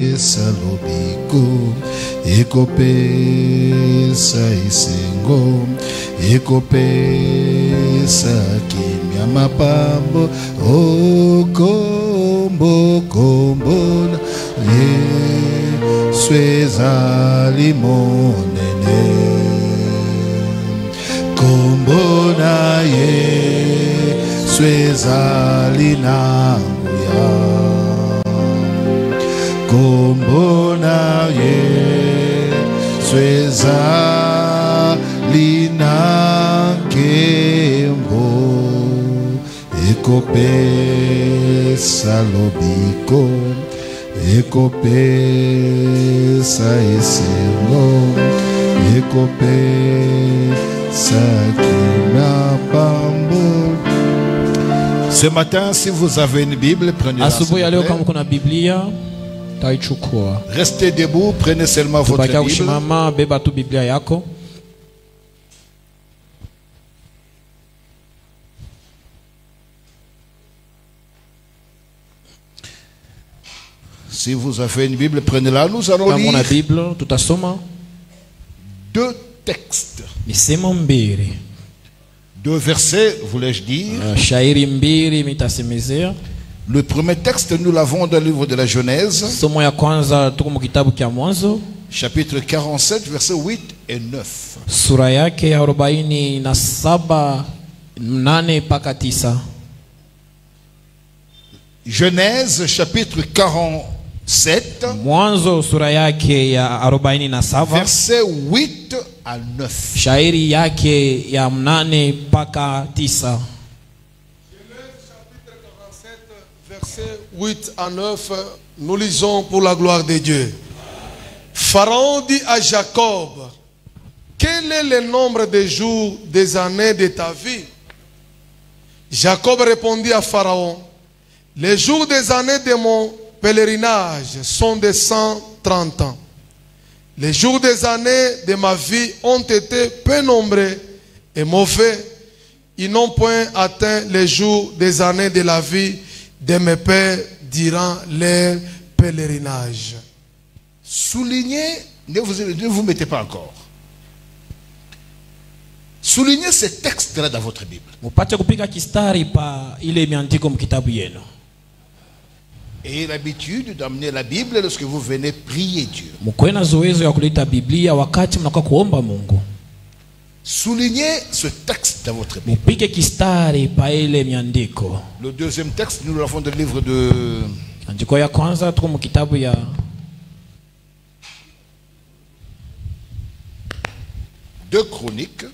Salobiko ekopesa isengo ekopesa kimya mapambo okombo kombo Yesu ezali monene kombo na Yesu ezali nanguya kombo na Yesu ezali nankembo ekopesa lobiko ekopesa esengo ekopesa kimapambo. Ce matin, si vous avez une Bible, prenez-la. Restez debout, prenez seulement votre Bible. Si vous avez une Bible, prenez-la. Nous allons lire deux textes. Deux versets, voulais-je dire. Le premier texte, nous l'avons dans le livre de la Genèse, chapitre 47, versets 8 et 9. Genèse, chapitre 47, versets 8 à 9. Versets 8 à 9, nous lisons pour la gloire de Dieu. Pharaon dit à Jacob, quel est le nombre des jours, des années de ta vie? Jacob répondit à Pharaon, les jours des années de mon pèlerinage sont de 130 ans. Les jours des années de ma vie ont été peu nombreux et mauvais. Ils n'ont point atteint les jours des années de la vie de mes pères durant leur pèlerinage. Soulignez, ne vous mettez pas encore. Soulignez ce texte-là dans votre Bible. Ayez l'habitude d'amener la Bible lorsque vous venez prier Dieu. Soulignez ce texte dans votre Bible. Le deuxième texte, nous l'avons dans le livre de Deux Chroniques,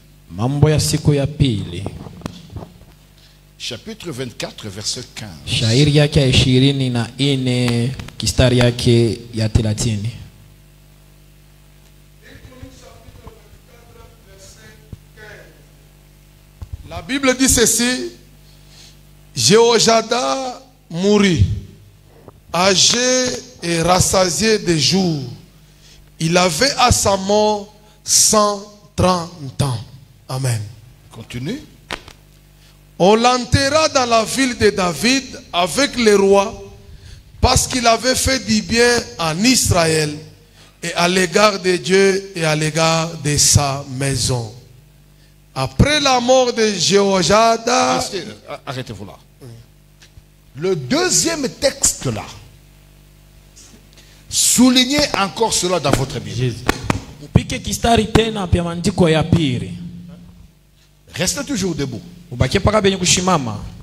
chapitre 24, verset 15. La Bible dit ceci, Jéhojada mourut, âgé et rassasié de jours. Il avait à sa mort 130 ans. Amen. Continue. On l'enterra dans la ville de David avec les rois parce qu'il avait fait du bien en Israël et à l'égard de Dieu et à l'égard de sa maison. Après la mort de Jéhojada... Arrêtez-vous là. Le deuxième texte là, soulignez encore cela dans votre Bible. Restez toujours debout.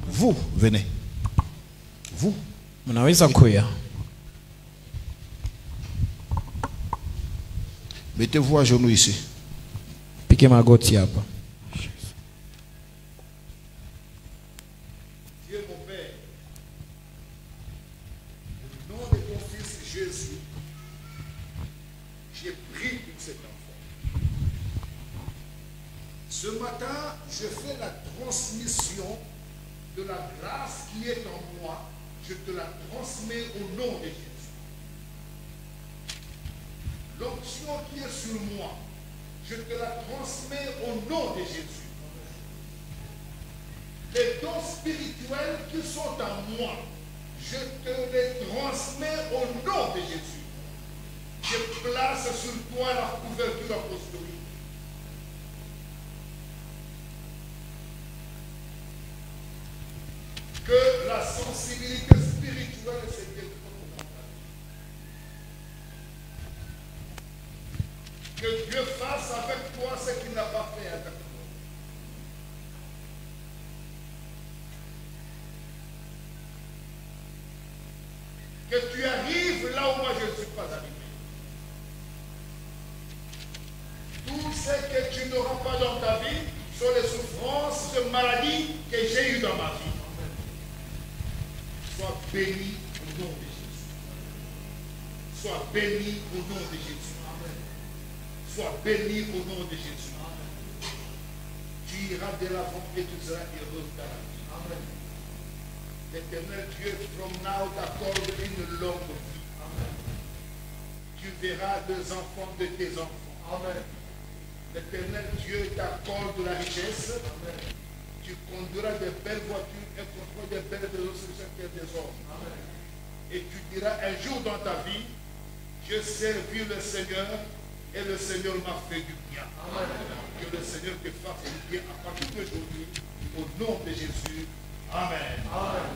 Vous, venez. Vous. Mettez-vous à genoux ici. Piquez ma goti hapa. Dieu mon Père, au nom de ton Fils Jésus, j'ai prié pour cet enfant. Ce matin, je fais la transmission de la grâce qui est en moi. Je te la transmets au nom de Jésus. L'onction qui est sur moi, je te la transmets au nom de Jésus. Les dons spirituels qui sont en moi, je te les transmets au nom de Jésus. place sur toi la couverture apostolique. Que la sensibilité spirituelle se développe dans ta vie. Que Dieu fasse avec toi ce qu'il n'a pas fait avec toi. Que tu arrives là où moi je ne suis pas arrivé. Tout ce que tu n'auras pas dans ta vie sont les souffrances de maladie que j'ai eues dans ma vie. Sois béni au nom de Jésus. Sois béni au nom de Jésus. Sois béni au nom de Jésus. Tu iras de l'avant et tu seras heureux dans la vie. Amen. L'Éternel Dieu, from now, t'accorde une longue vie. Amen. Tu verras les enfants de tes enfants. Amen. L'Éternel Dieu t'accorde la richesse. Amen. Tu conduiras de belles voitures et contrôleras de belles maisons sur chaque terre des hommes. Amen. Et tu diras un jour dans ta vie, j'ai servi le Seigneur et le Seigneur m'a fait du bien. Amen. Que le Seigneur te fasse du bien à partir d'aujourd'hui. Au nom de Jésus. Amen. Amen.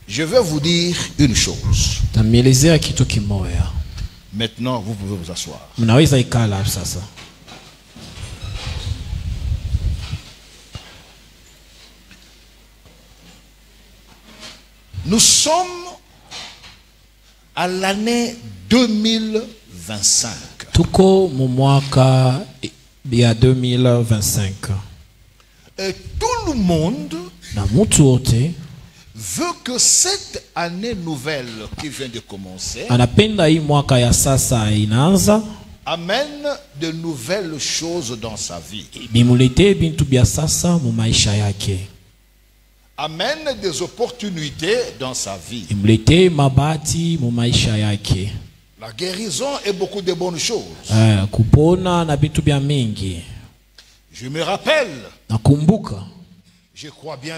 Je vais vous dire une chose. Tamielezea kitu kimoya. Maintenant, vous pouvez vous asseoir. Mnaweza ikala sasa. Nous sommes à l'année 2025. Tuko mu mwaka ya 2025. Et tout le monde Na mtu wote veut que cette année nouvelle qui vient de commencer anapenda hii mwaka ya sasa inaanza amène de nouvelles choses dans sa vie. bimulete bintu bya sasa mu maisha yake. Amène des opportunités dans sa vie. Imulete mabati mu maisha yake. La guérison et beaucoup de bonnes choses. Kupona na bintu bya mingi. Je me rappelle, Nakumbuka, je crois bien,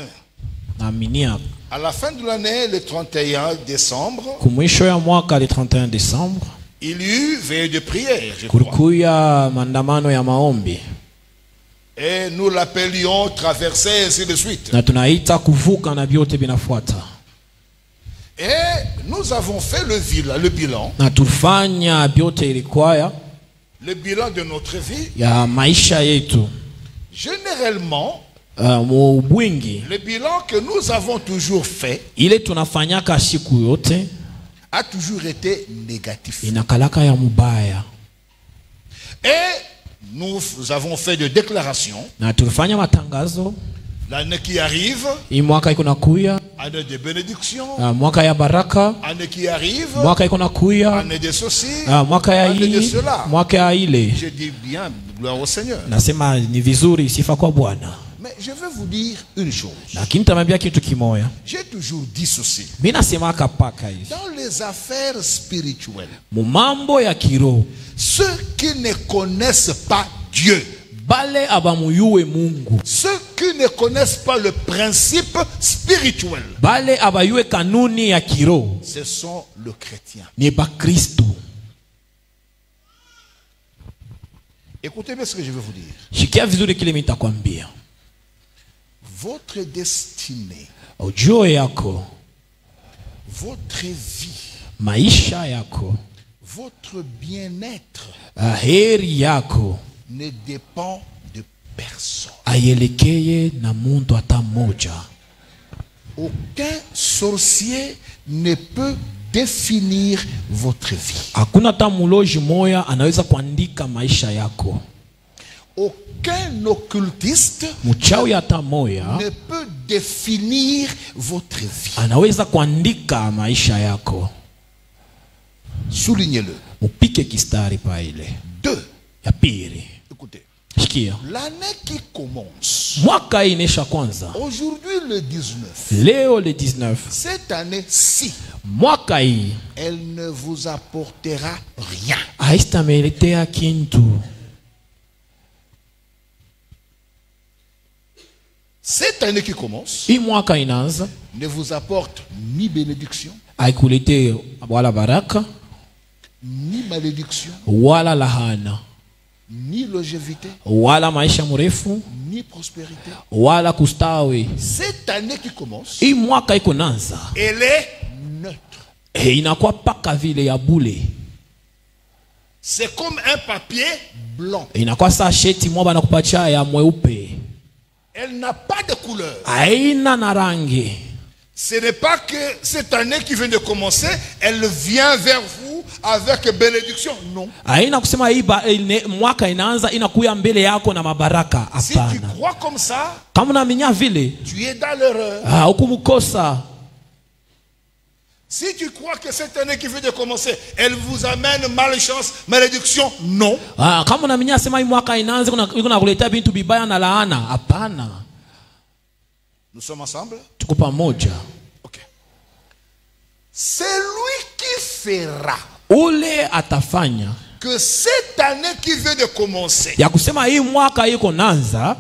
naaminia à la fin de l'année, le 31 décembre, kumwisho ya mwaka le 31 Desembre il y eut veille de prière, je crois. kulikuya maandamano ya maombi Et nous l'appelions traverser, ainsi de suite. na tunaita kuvuka na vyote vinafuata. Et nous avons fait le bilan. Na tufanya vyote ilikwaya Le bilan de notre vie. ya maisha yetu. Généralement, Mu bwingi le bilan que nous avons toujours fait ile tunafanyaka siku yote a toujours été négatif. inakalaka ya mubaya. Et nous avons fait des déclarations. Na tulifanya matangazo, L'année qui arrive, hii mwaka iko nakuya, année de bénédiction. mwaka ya baraka, Année qui arrive, mwaka iko nakuya, année de ceci, mwaka ya année de hii, cela. mwaka ya ile. Je dis bien, gloire au Seigneur. Nasema ni vizuri, sifa kwa Bwana. Mais je vais vous dire une chose. Lakini tamwambia kitu kimoya. J'ai toujours dit ceci. Mimi nasemaka paka hivi. Dans les affaires spirituelles, Mu mambo ya kiroho, ceux qui ne connaissent pas Dieu, bale abamuyuwe Mungu, ceux qui ne connaissent pas le principe spirituel, bale abayuwe kanuni ya kiroho, ce sont le chrétien. ni Bakristo. Écoutez bien ce que je vais vous dire. Shikia vizuri kile mimi nitakwambia. Votre destinée, Ujio yako, votre vie, maisha yako, votre bien-être heri yako ne dépend de personne. ayelekeye na muntu hata mmoja. Aucun sorcier ne peut définir votre vie. Hakuna hata muloji moya anaweza kuandika maisha yako. Aucun occultiste Mchawi hata moya ne peut définir votre vie. anaweza kuandika maisha yako. Soulignez-le. Mupike kistari pa ile. 2. Ya pili. Écoutez. Shikia. L'année qui commence, Mwaka inesha kwanza. aujourd'hui le 19, Leo le 19. cette année-ci, Mwaka hii elle ne vous apportera rien. haistameletea kintu. cette année qui commence hii mwaka inaanza ne vous apporte ni bénédiction, haikulete wala baraka ni malédiction, wala lahana ni longévité, wala maisha mrefu ni prospérité. wala kustawi. Cette année qui commence, Hii mwaka iko naanza elle est neutre. inakuwa paka vile ya bule, C'est comme un papier blanc. inakuwa saa sheti mwa banakupatia ya mweupe, Elle n'a pas de couleur. haina na rangi. Ce n'est pas que cette année qui vient de commencer, elle vient vers vous avec bénédiction. Non. Haina kusema hii mwaka inaanza inakuya mbele yako na mabaraka. Si tu Hapana. crois comme ça, Kama unaminya vile, tu es dans l'erreur. hukumukosa. Si tu crois que cette année qui vient de commencer, elle vous amène malchance, malédiction, non. Kama unaminya sema hii mwaka inaanza kuna kuleta bintu bibaya na laana. Hapana. Nous sommes ensemble? Tuko pamoja. Ok. C'est lui qui fera Ule atafanya que cette année qui vient de commencer ya kusema hii mwaka iko naanza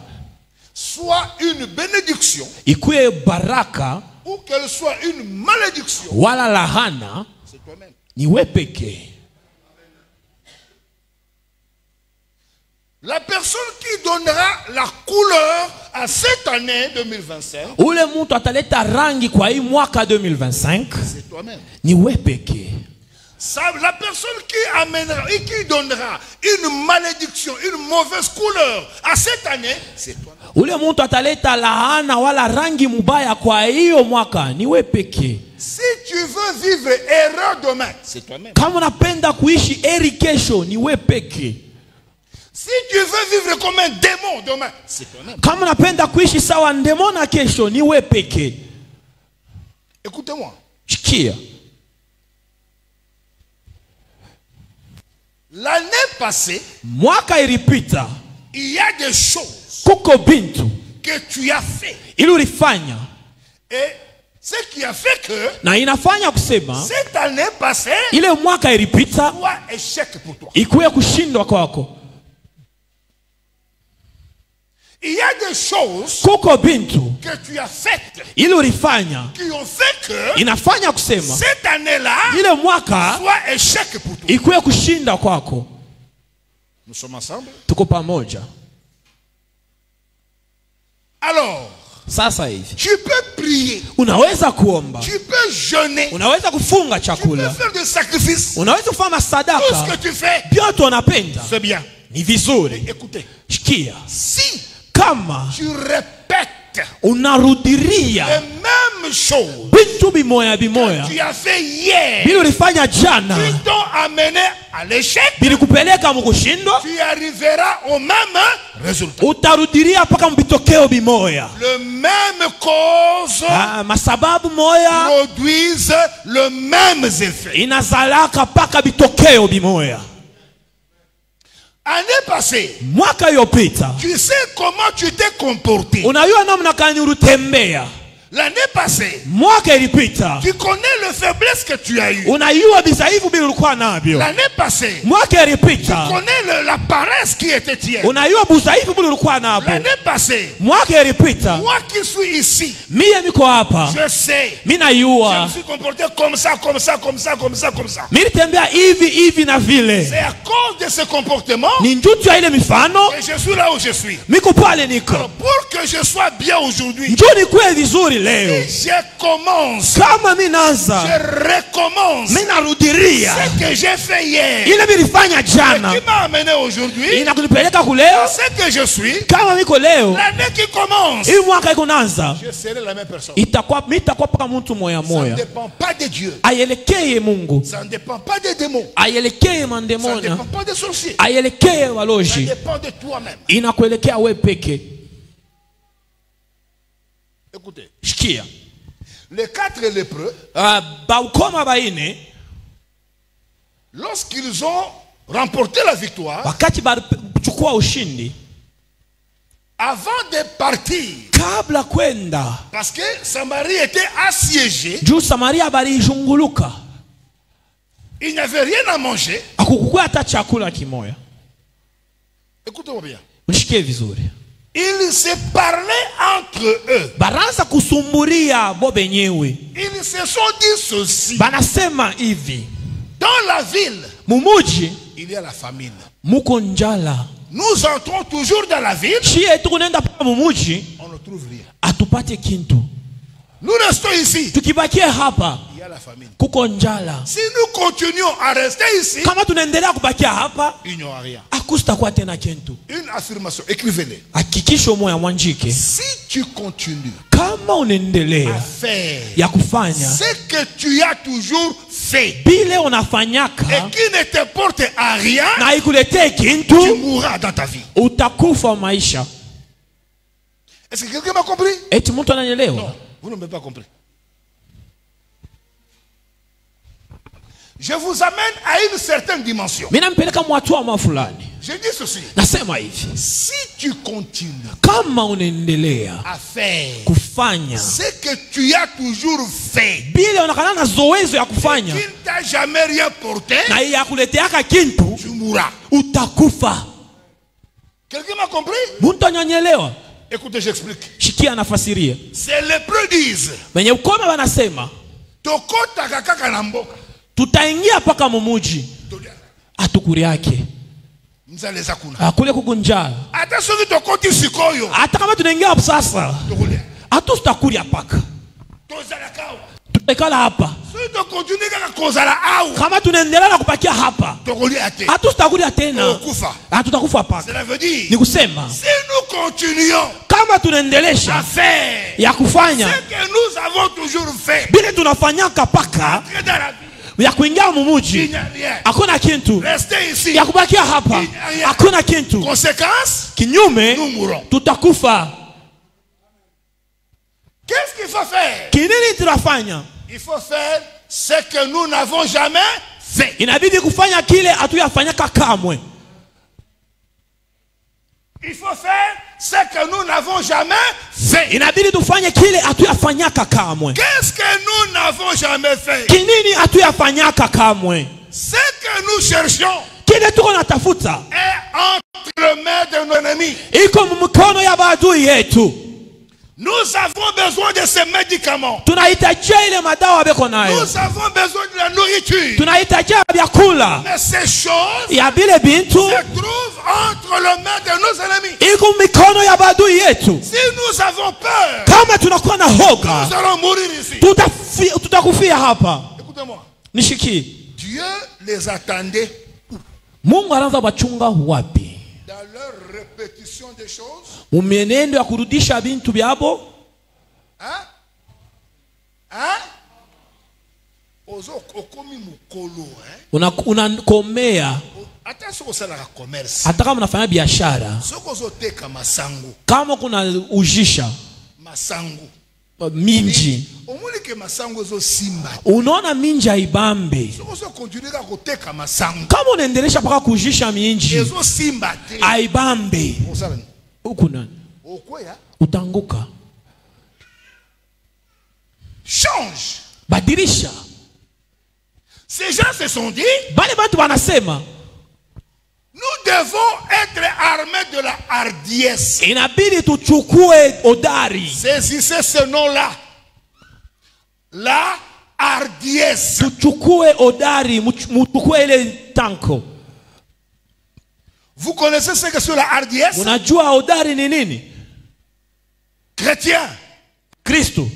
soit une bénédiction ikuwe baraka ou qu'elle soit une malédiction. wala lahana, C'est toi-même. ni wewe pekee. La personne qui donnera la couleur à cette année 2025, Ule mtu ataleta rangi kwa hii mwaka 2025 c'est toi-même. ni wewe pekee. La personne qui amènera et qui donnera une malédiction, une mauvaise couleur à cette année, c'est toi-même. Ule mtu ataleta lahana wala rangi mubaya kwa hiyo mwaka ni wewe pekee. Si tu veux vivre erreur demain, c'est toi-même. Kama unapenda kuishi eri kesho ni wewe pekee. Si tu veux vivre comme un démon demain, c'est toi-même. Kama unapenda kuishi sawa ndemona kesho ni wewe pekee. Écoutez-moi. Shikia. L'année passée, Mwaka ilipita il y a des choses kuko bintu que tu as fait. ili ulifanya Et ce qui a fait que na inafanya kusema cette année passée ile mwaka ilipita soit échec pour toi. ikuwe kushindwa kwako. Il y a des choses Kuko bintu que tu as faites ili ulifanya qui ont fait que inafanya kusema cette année-là ile mwaka soit échec pour toi. ikuwe kushinda kwako. Nous sommes ensemble. Tuko pamoja. Alors, Sasa hivi tu peux prier, unaweza kuomba, tu peux jeûner, unaweza kufunga tu peux chakula, faire des sacrifices. unaweza kufanya Tout ce sadaka, que tu fais, vyote unapenda c'est bien. ni vizuri. Écoutez, Shikia, si kama tu répètes unarudiria les mêmes choses bintu bimoya bimoya que tu as fait hier, bili ulifanya jana qui t'ont amené à l'échec, bili kupeleka mukushindwa, tu arriveras au même résultat. utarudiria mpaka mbitokeo bimoya. Le même cause Masababu moya produisent le même effet. inazalaka mpaka bitokeo bimoya. Année passée, Mwaka yopita tu sais comment tu t'es comporté. unajua namna gani ulitembea. L'année passée, Mwaka ilipita tu connais les faiblesses que tu as eues. unajua visaivu bili ulikuwa navyo. L'année passée, Mwaka ilipita connais la paresse qui était tienne. unajua busaivu bili ulikuwa navyo. L'année passée, Mwaka ilipita moi qui suis ici, mie niko hapa, je sais. mimi Je najua me suis comporté comme ça, comme ça, comme ça, comme ça, comme ça. nilitembea hivi na vile. C'est à cause de ce comportement Ni njutu ya ile mifano que je suis là où je suis. miko pale niko. Alors, pour que je sois bien aujourd'hui, Njoo nikuwe vizuri leo. je commence, Kama mimi naanza, je recommence mimi narudiria ce que j'ai fait hier. ile nilifanya Et jana qui m'a amené aujourd'hui, inakunipeleka kuleo. ce que je suis. Kama miko leo L'année qui commence, hii mwaka iko naanza, je serai la même personne. itakuwa paka mtu moya Ça ne moya, dépend pas de Dieu. ayelekeye Mungu, Ça ne dépend pas des démons. ayelekeye Ça ne mandemonya, dépend pas des sorciers. ayelekeye Ça waloji, dépend de toi-même. inakuelekea we peke. Écoutez, Shikia, les 4 lépreux, baukoma baine lorsqu'ils ont remporté la victoire, wakati balichukua ushindi, avant de partir, kabla kwenda parce que Samarie était assiégée, juu Samaria balijunguluka, il n'y avait rien à manger. akukukua hata chakula kimoya. Écoutez-moi bien. Unishikie vizuri. Ils se parlaient entre eux. Baraanza kusumburia bo benyewe. Ils se sont dit ceci. Banasema hivi. Dans la ville, Mumuji il y a la famine. muko njala. Nous entrons toujours dans la ville. Chie tukunenda pa mumuji On ne trouve rien. atupate kintu. Nous restons ici. Tukibakie hapa Il y a la famine. kuko njala. Si nous continuons à rester ici, Kama tunaendelea kubakia hapa il n'y aura rien. akustakuwa tena kintu. Une affirmation, écrivez-les. Hakikisho moya mwanjike. Si tu continues Kama à unaendelea faire ya kufanya ce que tu as toujours fait bile unafanyaka et qui ne te porte à rien, na ikuletee tu kintu, mourras dans ta vie. utakufa maisha. Est-ce que quelqu'un m'a compris? Eti mtu ananielewa? Non, vous ne m'avez pas compris. Je vous amène à une certaine dimension. Mimi nampeleka mwatu wa fulani. Je dis ceci. Nasema hivi, Si tu continues kama unaendelea à faire kufanya ce que tu as toujours fait, bile unakana na zoezo ya kufanya qui ne t'a jamais rien porté, na ya kuleteaka kintu, tu mourras. utakufa. Quelqu'un m'a compris? Mtu ananielewa? Écoutez, j'explique. Shikia anafasiria. C'est les preux disent. Wenye ukoma wanasema Tokota kakaka na mboka. tutaingia paka mumuji atukuri yake Mzaleza kuna. akule kukunjala. Hata soki tokoti sikoyo. Hata kama tunaingia hapo sasa Tokulia. hatutakuri paka. Tozala kao. Tutakala hapa. Soki tokontinue kaka kozala au. Kama tunaendelea na kupakia hapa Tokulia ate. hatutakuri tena. Tokufa. Hatutakufa paka. Cela veut dire, Ni kusema si nous continuons kama à tunaendelesha faire ya kufanya ce que nous avons toujours fait, bile tunafanyaka paka entrer dans la vie, ya kuingia il mumuji n'y a rien. hakuna kintu, Restez ici. ya kubakia hapa hakuna kintu. Conséquence, Kinyume nous mourrons. tutakufa. Qu'est-ce qu'il faut faire? Kinini tunafanya? Il faut faire ce que nous n'avons jamais fait. Inabidi kufanya kile hatuyafanyaka kamwe. Il faut faire ce que nous n'avons jamais fait. Inabidi tufanye kile hatuyafanyaka kamwe. Qu'est-ce que nous n'avons jamais fait? Kinini hatuyafanyaka kamwe? Ce que nous cherchons Kile tuko natafuta est entre les mains de nos ennemis. iko mkono ya maadui yetu. Nous avons besoin de ces médicaments. Tunahitajia ile madawa beko nayo. Nous avons besoin de la nourriture. Tunahitajia vyakula. Mais ces choses Ya bile bintu se trouvent entre les mains de nos ennemis. iko mikono ya maadui yetu. Si nous avons peur, Kama tunakuwa na hoga, nous allons mourir ici. tutakufia hapa. Écoutez-moi. Nishiki. Dieu les attendait Mungu anaanza wachunga wapi? dans leur répétition des choses. Mumienendo ya kurudisha bintu byabo. Hein? Hein? Ozo okomi mukolo, hein? Unakomea Attention au salaire commerce. hata kama unafanya biashara. Soko zoteka masango. Kama kuna ujisha Masango. minji, Omuli ke masango zo simba. unaona minji haibambe. Soko zo continuer ka koteka masango. Kama unaendelesha mpaka kujisha minji Ezo simba te. haibambe, Osala. huku nani Okoya. utanguka. Change. Badilisha. Ces gens se sont dit, Bale batu wanasema nous devons être armés de la hardiesse. inabidi tuchukue odari, Saisissez ce nom-là. La hardiesse. tuchukue odari, muchukue ile tanko. Vous connaissez ce que c'est la hardiesse? Unajua odari ni nini? Chrétien, Kristo.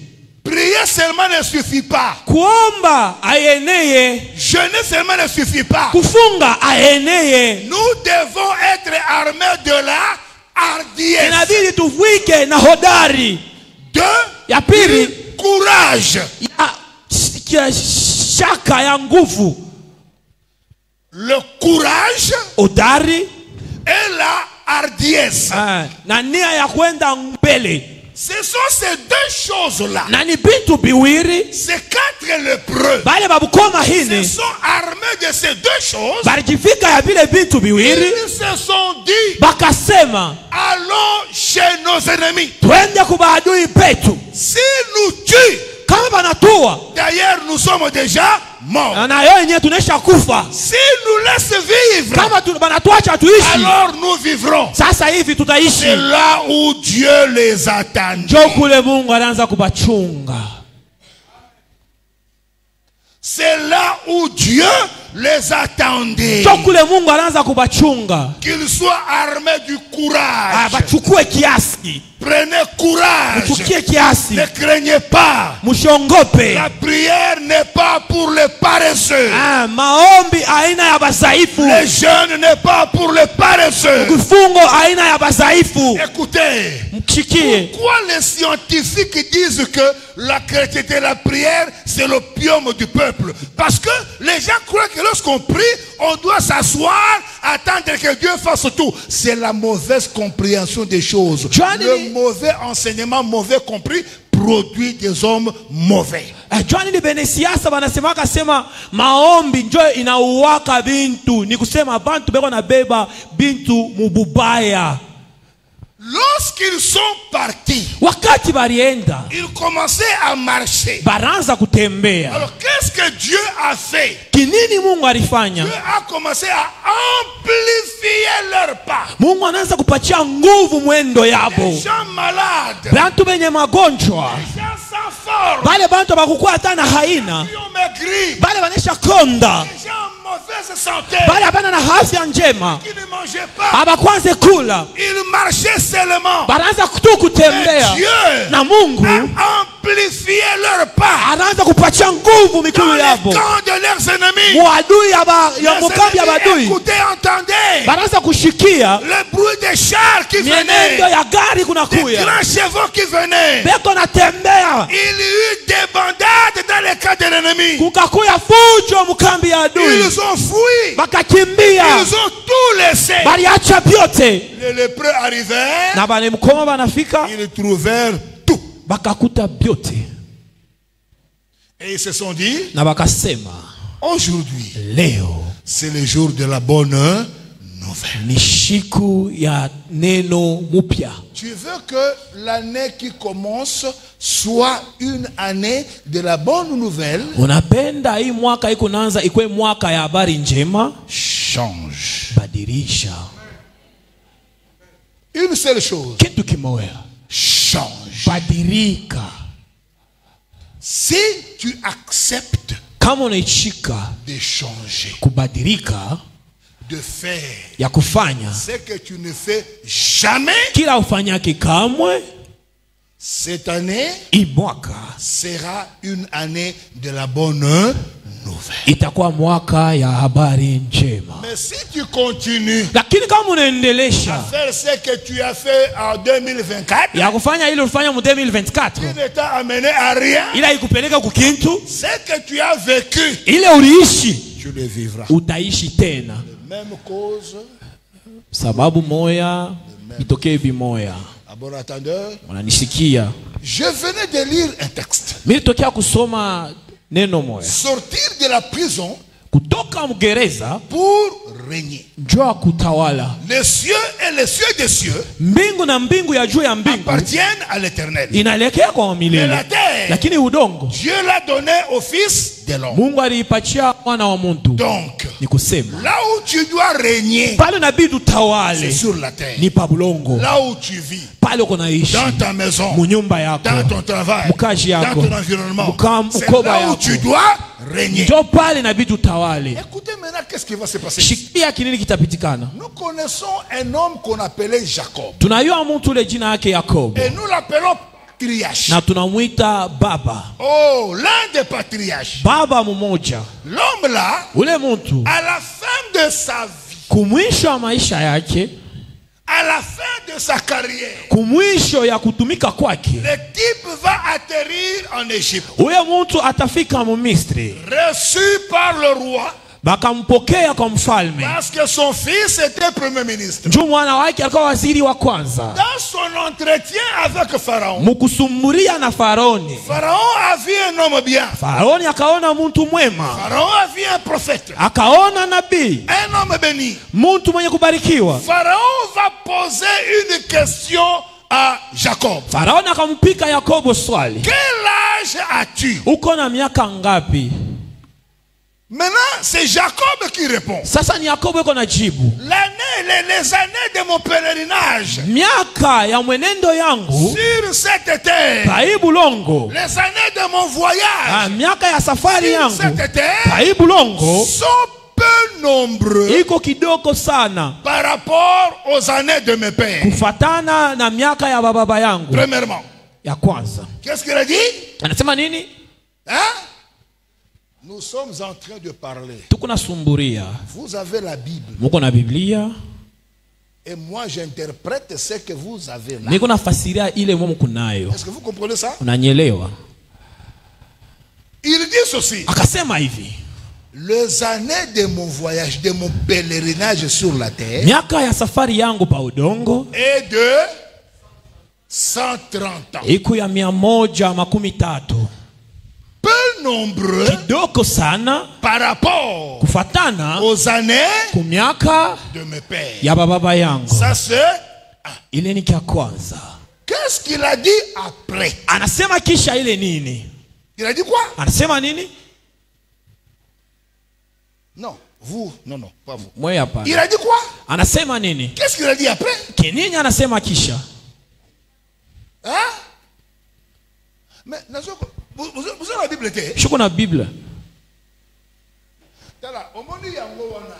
prier seulement ne suffit pas. Kuomba aeneye, Jeûner seulement ne suffit pas. kufunga aeneye. Nous devons être armés de la hardiesse. Inabidi tuvike na hodari De ya pili courage. ya shaka ya nguvu. Le courage Hodari et la hardiesse. na nia ya kwenda mbele. Ce sont ces deux choses-là. Na ni bintu biwiri Ces quatre lépreux, bale babukoma ils hini sont armés de ces deux choses. balijifika ya vile bintu biwiri, Ils se sont dit, bakasema allons chez nos ennemis. twende kubaadui petu. S'ils nous tuent, Kama banatua tunajua D'ailleurs, nous sommes déjà morts. na yeye yenyewe tunaisha kufa. Si nous laisse vivre, Kama banatuacha tuishi, alors nous vivrons. sasa hivi C'est tutaishi. là où Dieu les attend. Njoo kule Mungu anaanza kubachunga. C'est là où Dieu les attendait. Njoo kule Mungu anaanza kubachunga. Qu'ils soient armés du courage. Bachukue kiasi. Prenez courage. Mchukie kiasi. Ne craignez pas. Msiongope. La prière n'est pas pour les paresseux. Maombi aina ya basaifu. Le jeûne n'est pas pour les paresseux. Kufungo aina ya basaifu. Écoutez. Mchikie. Pourquoi les scientifiques disent que la chrétienté et la prière c'est l'opium du peuple? Parce que les gens croient que lorsqu'on prie, on doit s'asseoir, attendre que Dieu fasse tout. C'est la mauvaise compréhension des choses. Le mauvais enseignement, mauvais compris, produit des hommes mauvais. Joani ni benesiasa wanasemaka sema maombi njoo inauwaka bintu. Ni kusema bantu beko na beba bintu mububaya. Lorsqu'ils sont partis, wakati barienda, ils commençaient à marcher. Baranza kutembea. Alors qu'est-ce que Dieu a fait? Kinini Mungu alifanya? Dieu a commencé à amplifier leurs pas. Mungu anaanza kupatia nguvu mwendo yabo. Les gens malades, bantu benye magonjwa, les gens sans forme, bale bantu bakukua hata na haina, qui ont maigri, bale banesha konda, les gens en mauvaise santé, bale abana na afya njema, qui ne mangeaient pas, abakwanze kula, ils marchaient seulement. baranza kutu kutembea. Dieu na Mungu a amplifié leurs pas. anaanza kupatia nguvu Dans mikulu les yabo. camps de leurs ennemis, Muadui ya les mukambi ya ennemis, badui écoutez, entendez banaanza kushikia le bruit des chars qui mienendo venaient, ya gari des kunakuya, grands chevaux qui venaient. beko natembea. Il y eut des bandades dans les camps de l'ennemi. Kukakuya fujo mukambi ya adui, Ils ont fui. bakakimbia, Ils ont tout laissé. baliacha vyote. Les lépreux arrivèrent. Na bane mkoma banafika, Ils trouvèrent tout. bakakuta vyote. Et ils se sont dit, Na bakasema, aujourd'hui, leo c'est le jour de la bonne nouvelle. ni siku ya neno mupya. Tu veux que l'année qui commence soit une année de la bonne nouvelle? Unapenda hii mwaka iko naanza ikwe mwaka ya habari njema? Change. Badilisha. Une seule chose. Kitu kimoja. Change. Badilika. Si tu acceptes Kama unaishika de changer, kubadilika, de faire ya kufanya ce que tu ne fais jamais, kila ufanyake kamwe, cette année hii mwaka sera une année de la bonne nouvelle. itakuwa mwaka ya habari njema. Mais si tu continues Lakini kama à unaendelesha faire ce que tu as fait en 2024, ya kufanya ile ulifanya mu 2024, qui ne t'a amené à rien, ila ikupeleka kukintu ce que tu as vécu, ile uliishi, tu le vivras. utaishi tena. Même cause, Sababu moya itokee bimoya. à bon attendeur, Unanisikia? je venais de lire un texte. Mimi nitokea kusoma neno moya. Sortir de la prison Kutoka mgereza pour régner. njoo kutawala. Les cieux et les cieux des cieux Mbingu na mbingu ya juu ya mbingu appartiennent à l'éternel. inaelekea kwa Mais la milele, terre, lakini udongo Dieu l'a donné au fils de l'homme. Mungu aliipatia mwana wa mtu. Donc, Ni kusema là où tu dois régner, pale inabidi c'est utawale sur la terre. ni pa bulongo, Là où tu vis, pale uko naishi, dans ta maison, munyumba yako, dans ton travail, mukaji dans yako, ton environnement, c'est mkoba là où yako, tu dois régner. njoo pale inabidi utawale. Écoutez maintenant, qu'est-ce qui va se passer? Shikia kinini kitapitikana? Nous connaissons un homme qu'on appelait Jacob. Tunayua mtu ule jina yake Yakobo Et nous l'appelons patriarche. na tunamwita baba, Oh, l'un des patriarches. baba mmoja. L'homme là, Ule mtu à la fin de sa vie, kumwisho wa maisha yake, à la fin de sa carrière, kumwisho ya kutumika kwake, le type va atterrir en Égypte, huyo mtu atafika mu Misri, reçu par le roi, bakampokea kwa mfalme. parce que son fils était premier ministre. Njoo mwana wake alikuwa waziri wa kwanza. Dans son entretien avec Pharaon, Mukusumuria na Faraoni, Pharaon a vu un homme bien. Faraoni akaona mtu mwema, Pharaon a vu un prophète, akaona nabii, un homme béni. mtu mwenye kubarikiwa. Pharaon va poser une question à Jacob. Faraoni akampika Yakobo swali, Quel âge as-tu? Uko na miaka ngapi? Maintenant, c'est Jacob qui répond. Sasa ni Yakobo yuko na jibu. Les années de mon pèlerinage Miaka ya mwenendo yangu sur cette terre, paibu longo. les années de mon voyage Miaka ya safari sur yangu cette terre paibu longo sont peu nombreux iko kidogo sana par rapport aux années de mes pères. kufatana na miaka ya baba yangu. Premièrement, Ya kwanza qu'est-ce qu'il a dit? anasema nini? Hein? Nous sommes en train de parler. Tuko na sumburia. Vous avez la Bible. Muko na Biblia. Et moi j'interprète ce que vous avez là. Niko na fasiria ile mwa mkunayo. Est-ce que vous comprenez ça? Unanyelewa? Il dit ceci. Akasema hivi. Les années de mon voyage, de mon pèlerinage sur la terre, Miaka ya safari yangu pa udongo est de 130 ans. iko ya 130. Peu nombreux Kidogo sana par rapport kufatana aux années kumiaka de mes pères. ya baba yangu. Ça c'est... Ile ni kia kwanza. Qu'est-ce qu'il a dit après? Anasema kisha ile nini? Il a dit quoi? Anasema nini? Non, vous, non, pas vous. Mwe hapa. Il a dit quoi? Anasema nini? Qu'est-ce qu'il a dit après? Kinini anasema kisha? Hein? Mais vous avez la Bible était? Shuko na Biblia.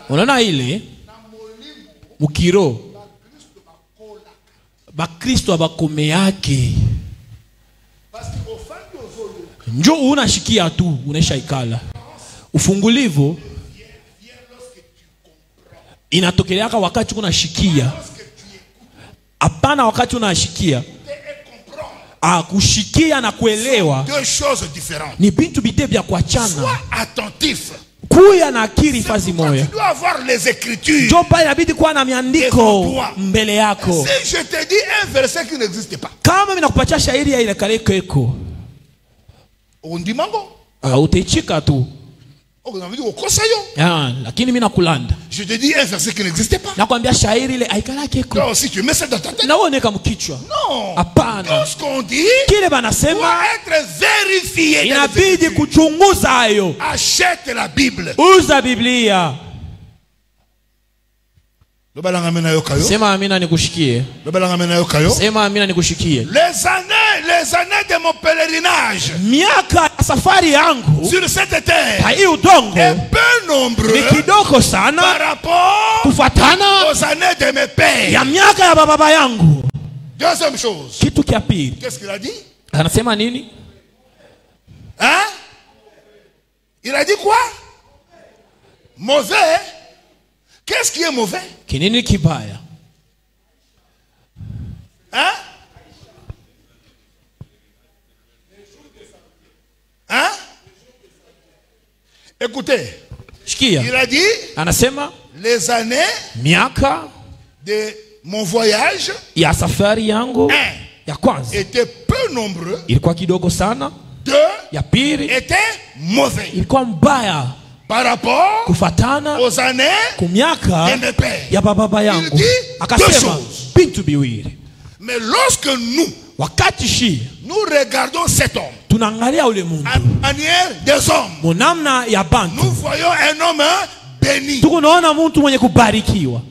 Unaona ile mukiro bakristo abakome yake njo unashikia tu unaisha ikala. Ufungulivu inatokelea wakati unashikia. Hapana wakati unashikia. Kushikia na kuelewa deux choses différentes. ni bintu bite vya kuachana. Sois attentif. Kuya na akili fazi moya. Tu dois avoir les écritures. Jo pale inabidi kuwa na miandiko mbele yako. Si je te dis un verset qui n'existe pas, Kama mimi nakupatia shairi ya ile kale keko, on dit mango. utaichika tu. On a dit au conseil. Lakini mimi nakulanda. Je te dis un verset qui n'existe pas. Nakwambia shairi ile aikala keko. Toi aussi tu mets ça dans ta tête. Na wewe neka mkichwa. Non. Hapana. Tout ce qu'on dit Kile banasema doit être vérifié. inabidi kuchunguza hayo. Achète la Bible. Uza Biblia. Sema amina nikushikie. Sema amina nikushikie. Les années de mon pèlerinage Miaka safari yangu sur cette terre hai udongo est peu nombreux ni kidogo sana par rapport kufatana aux années de mes pères. ya miaka ya baba yangu. Deuxième chose. Kitu kia pili. Qu'est-ce qu'il a dit? Anasema nini? Hein? Il a dit quoi? Mauvais? Qu'est-ce qui est mauvais? Kinini kibaya? Hein? Hein? Écoutez. Shikia. Il a dit anasema les années miaka de mon voyage ya safari yangu ya kwanza étaient peu nombreux. Ilikuwa kidogo sana. Deux ya pili étaient mauvais. Ilikuwa mbaya par rapport kufatana aux années kumiaka de mes pères. ya baba yangu. Akasema bintu biwili. Mais lorsque nous regardons cet homme tunaangalia ule mundu à manière des hommes, munamna ya bantu, nous voyons un homme béni. Tukunaona mtu mwenye kubarikiwa.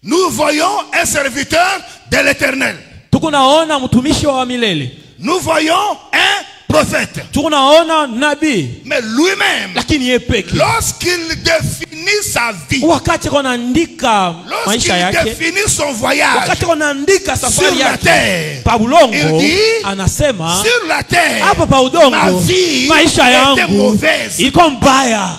Nous voyons un serviteur de l'Éternel. Tukunaona mtumishi wa milele. Nous voyons un prophète. Tukunaona nabii. Mais lui-même, lakini yeye peke, lorsqu'il définit sa vie, wakati anaandika maisha yake, lorsqu'il définit son voyage, wakati anaandika safari yake pa udongo, anasema sur la terre, hapa pa udongo maisha yangu iko mbaya.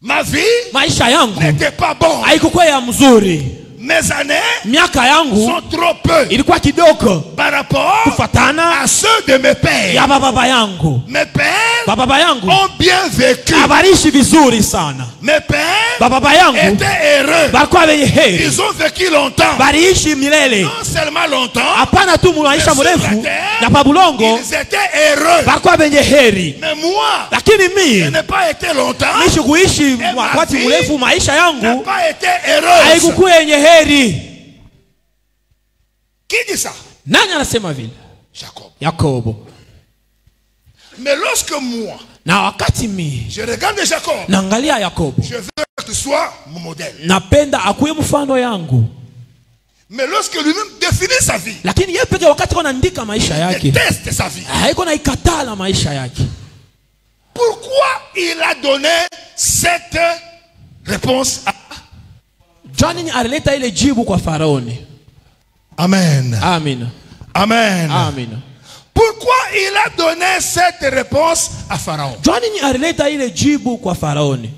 Ma vie, maisha yangu n'était pas bon. Haikuwa ya mzuri. Mes années, miaka yangu sont trop peu. Ilikuwa kidogo par rapport kufatana à ceux de mes pères. Ya baba yangu. Mes pères baba yangu ont bien vécu. Abarishi vizuri sana. Mes pères baba yangu étaient heureux. Balikuwa wenye heri. Ils ont vécu longtemps. Baliishi milele. Non seulement longtemps. Hapana tu maisha mrefu. Na pabulongo. Ils étaient heureux. Balikuwa wenye heri. Mais moi, lakini mimi je n'ai pas été longtemps. Nishi kuishi wakati mrefu maisha yangu. N'a pas été heureuse. Haikuwa yenye heri. Qui dit ça? Nani anasema vile? Jacob. Yakobo. Mais lorsque moi, Na wakati mi je regarde Jacob, naangalia Yakobo, je veux que tu sois mon modèle. napenda akuwe mfano yangu. Mais lorsque lui-même définit sa vie, Lakini yeye peke wakati anaandika maisha il yake, déteste sa vie. haiko na ikatala maisha yake. Pourquoi il a donné cette réponse à... Jani alileta ile jibu kwa Faraoni. Amen. Amina. Amen. Amina. Pourquoi il a donné cette réponse à Pharaon? Jani alileta ile jibu kwa Faraoni.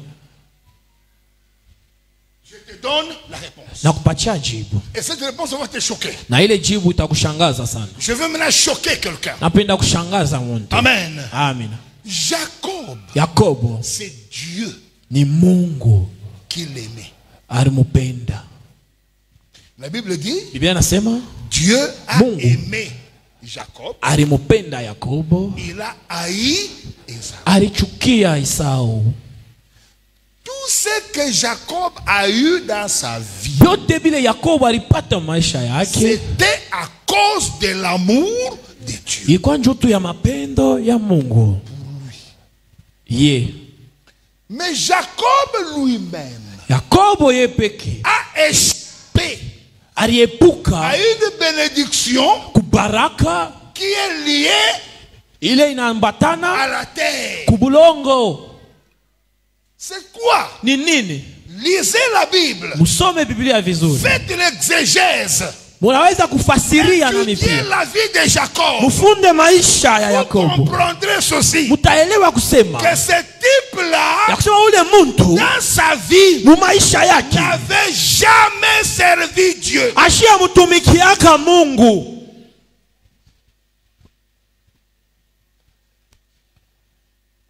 Je te donne la réponse. Na kupatia jibu. Et cette réponse va te choquer. Na ile jibu itakushangaza sana. Je veux maintenant choquer quelqu'un. Napenda kushangaza mtu. Amen. Amina. Jacob, Yakobo c'est Dieu ni Mungu qui l'aimait. alimupenda. La Bible dit, Biblia inasema Dieu a Mungu aimé Jacob. alimupenda Yakobo, Il a haï Esau. alichukia Esau. Tout ce que Jacob a eu dans sa vie, Yote bile Yakobo alipata maisha yake c'était à cause de l'amour de Dieu. ilikuwa njutu ya mapendo ya Mungu. Ye Mais Jacob lui-même Yakobo ye peke a échappé aliepuka à une bénédiction kubaraka qui est liée ile à inaambatana la terre. kubulongo. C'est quoi? Ni nini? Lisez la Bible. Musome Biblia vizuri, Faites l'exégèse. munaweza kufasiria nani Étudiez pia. la vie de Jacob. Mufunde maisha ya Vous Yakobo, comprendrez ceci. mutaelewa kusema Que ce ya type-là, kusema ule muntu dans sa vie, mu maisha yake n'avait jamais servi Dieu. ashia mutumikiaka Mungu.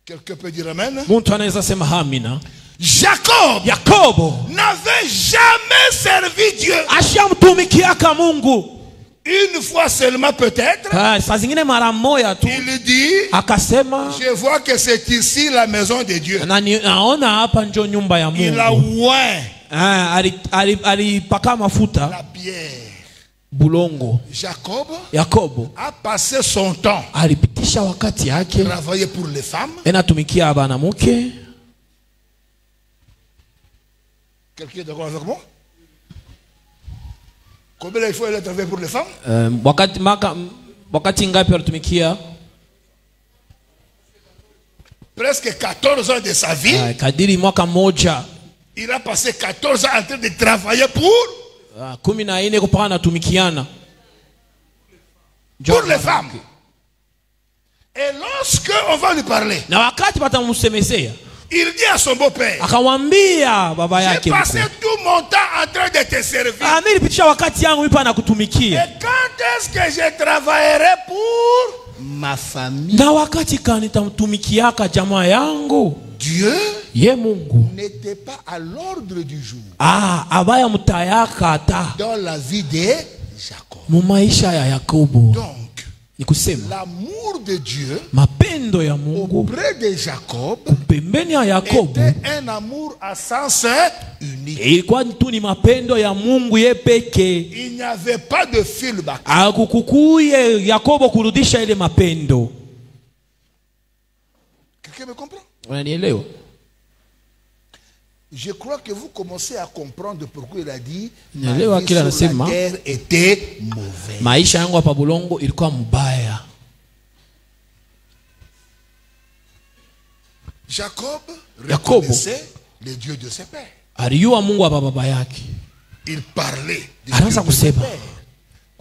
Quelqu'un peut dire amen? Muntu anaweza sema amina. Jacob Yakobo n'avait jamais servi Dieu. ashia mutumikiaka Mungu. Une fois seulement peut-être, Saa zingine mara moja tu il dit, akasema, je vois que c'est ici la maison de Dieu. na naona hapa njo nyumba ya Il a Mungu. oint Alipaka mafuta la pierre. bulongo. Jacob Yakobo a passé son temps alipitisha wakati yake travailler pour les femmes. enatumikia banamuke. Quelqu'un est d'accord avec moi? Combien il faut aller travailler pour les femmes? Wakati ngapi alitumikia? Presque 14 ans de sa vie. Kadiri mwaka moja. Il a passé 14 ans en train de travailler pour 14 kupaka natumikiana pour les femmes. Et lorsque on va lui parler, na wakati batamusemezea il dit à son beau-père, akawambia baba j'ai yake, passé tout mon temps en train de te servir. mimi nilipitisha wakati yangu mipa na kutumikia, Et quand est-ce que je travaillerai pour ma famille? na wakati kani nitamtumikiaka jamaa yangu? Dieu Ye Mungu n'était pas à l'ordre du jour abaya mutayaka ata dans la vie de Jacob. mu maisha ya Yakobo. Donc, Ni kusema l'amour de Dieu mapendo ya Mungu auprès de Jacob pembeni ya Yakobo était un amour à sens unique. ilikuwa tu ni mapendo ya Mungu ye peke. Il n'y avait pas de feedback. Akukukuye Yakobo kurudisha ile mapendo. Quelqu'un me comprend? Unanielewa? Je crois que vous commencez à comprendre pourquoi il a dit Nielewa ma vie kile sur la anasema terre était mauvaise. maisha yangu hapa bulongo ilikuwa mbaya. Jacob Yakobo reconnaissait le Dieu de ses pères. Aliyua Mungu wa baba yake. Il parlait de Anaanza Dieu de ses kusema pères.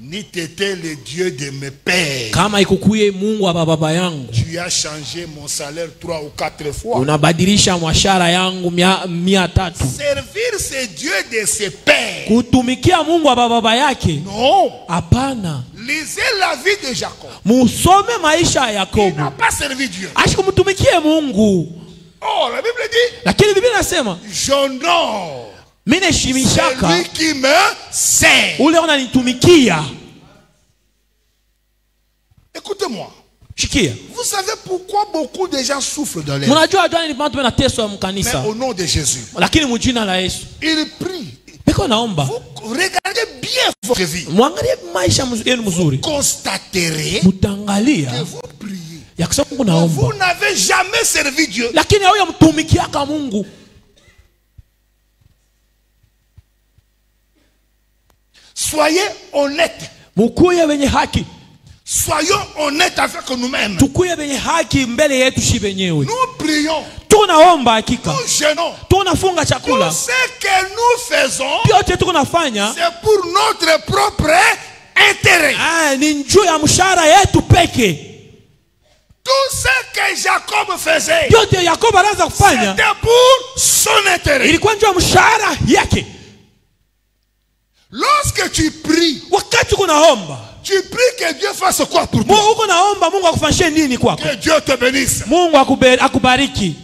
Ni t'étais le Dieu de mes pères. kama ikukuye Mungu wa baba yangu, Tu as changé mon salaire 3 ou 4 fois. unabadilisha mwashara yangu 300. Servir ce Dieu de ses pères. Kutumikia Mungu wa baba yake? Non. Hapana. Lisez la vie de Jacob. Musome maisha ya Il n'a Yakobo. pas servi Dieu. Ashikumutumikie Mungu. Oh, la Bible dit, Lakini Biblia inasema j'honore mimi neshimishaka celui qui me sert. ule unanitumikia. Écoutez-moi. Shikia. Vous savez pourquoi beaucoup de gens souffrent dans les... Mnajua jana ni bantu benateswa Mais mkanisa. au nom de Jésus, Lakini mujina la Yesu. ils prient. Beko Mkiko naomba. Vous regardez bien votre vie. Mwangalie maisha yenu mzuri. Constaterez Mutangalia que vous priez. ya kusema Mungu naomba. Vous n'avez jamais servi Dieu. Lakini hauya mtumikiaka Mungu. Soyez honnêtes. Mukuye wenye haki. Soyons honnêtes avec nous-mêmes. Tukuye wenye haki mbele yetu shi wenyewe. Nous prions. Tunaomba hakika. Nous jeûnons. Tunafunga chakula. Tout ce que nous faisons, Yote tunafanya c'est pour notre propre intérêt. ni njoo ya mshahara yetu peke. Tout ce que Jacob faisait, Yote Yakobo anaanza kufanya c'était pour son intérêt. ilikuwa njoo ya mshahara yake. Lorsque tu pries, Wakati kunaomba, tu pries que Dieu fasse quoi pour toi? Mungu naomba Mungu akufanyie nini kwako? Que Dieu te bénisse. Mungu akubariki.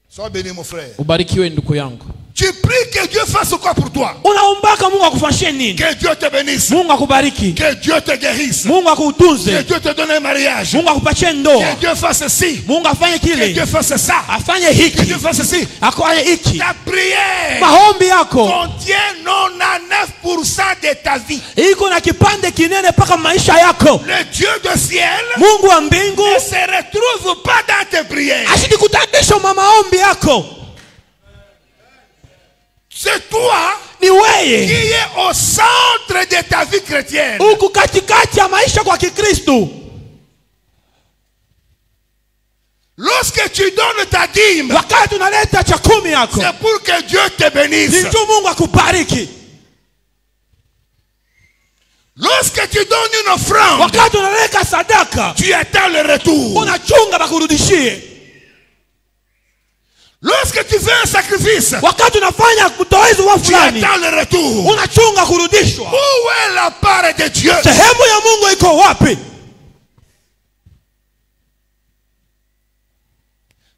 Sois béni mon frère. Ubarikiwe ndugu yangu. Tu pries que Dieu fasse quoi pour toi? Unaombaka Mungu akufanyie nini? Que Dieu te bénisse. Mungu akubariki. Que Dieu te guérisse. Mungu Que akutunze. Dieu te donne un mariage. Mungu akupatie Que ndoa. Dieu fasse ci. Mungu afanye Que kile. Dieu fasse ça. Afanye Que hiki. Dieu fasse ci. Afanye hiki. Ta prière Maombi yako contient 99% de ta vie. iko na kipande kinene paka maisha yako. Le Dieu du ciel Mungu wa mbingu ne se retrouve pas dans tes prières. ashidikutanisha maombi yako. C'est toi Ni qui weye est au centre de ta vie chrétienne. uko katikati ya maisha kwa Kikristo. Lorsque tu donnes ta dîme, Wakati unaleta cha 10 yako, c'est pour que Dieu te bénisse. ni njoo Mungu akubariki. Lorsque tu donnes une offrande, Wakati unaleta sadaka, tu attends le retour. unachunga bakurudishie. Lorsque tu fais un sacrifice, Wakati unafanya mtoezi wa tu fulani, attends le retour. unachunga kurudishwa. Où est la part de Dieu? Sehemu ya Mungu iko wapi?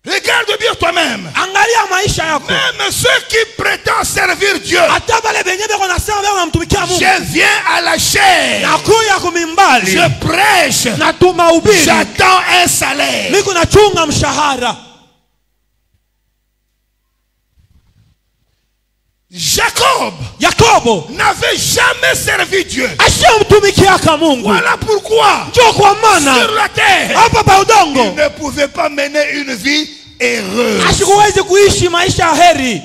Regarde bien toi-même. Angalia maisha yako. Même ceux qui prétendent servir Dieu, Hata bale benye beko nasema beko namtumikia Mungu. je viens à la chair, Nakuya kumimbali. je prêche, Natuma ubiri. j'attends un salaire. Niko nachunga mshahara. Jacob Yakobo n'avait jamais servi Dieu. ashamtumikiaka Mungu. Voilà pourquoi Njoo kwa sur maana la terre, hapa pa il udongo ne pouvait pas mener une vie heureuse. asikuwezi kuishi maisha ya heri.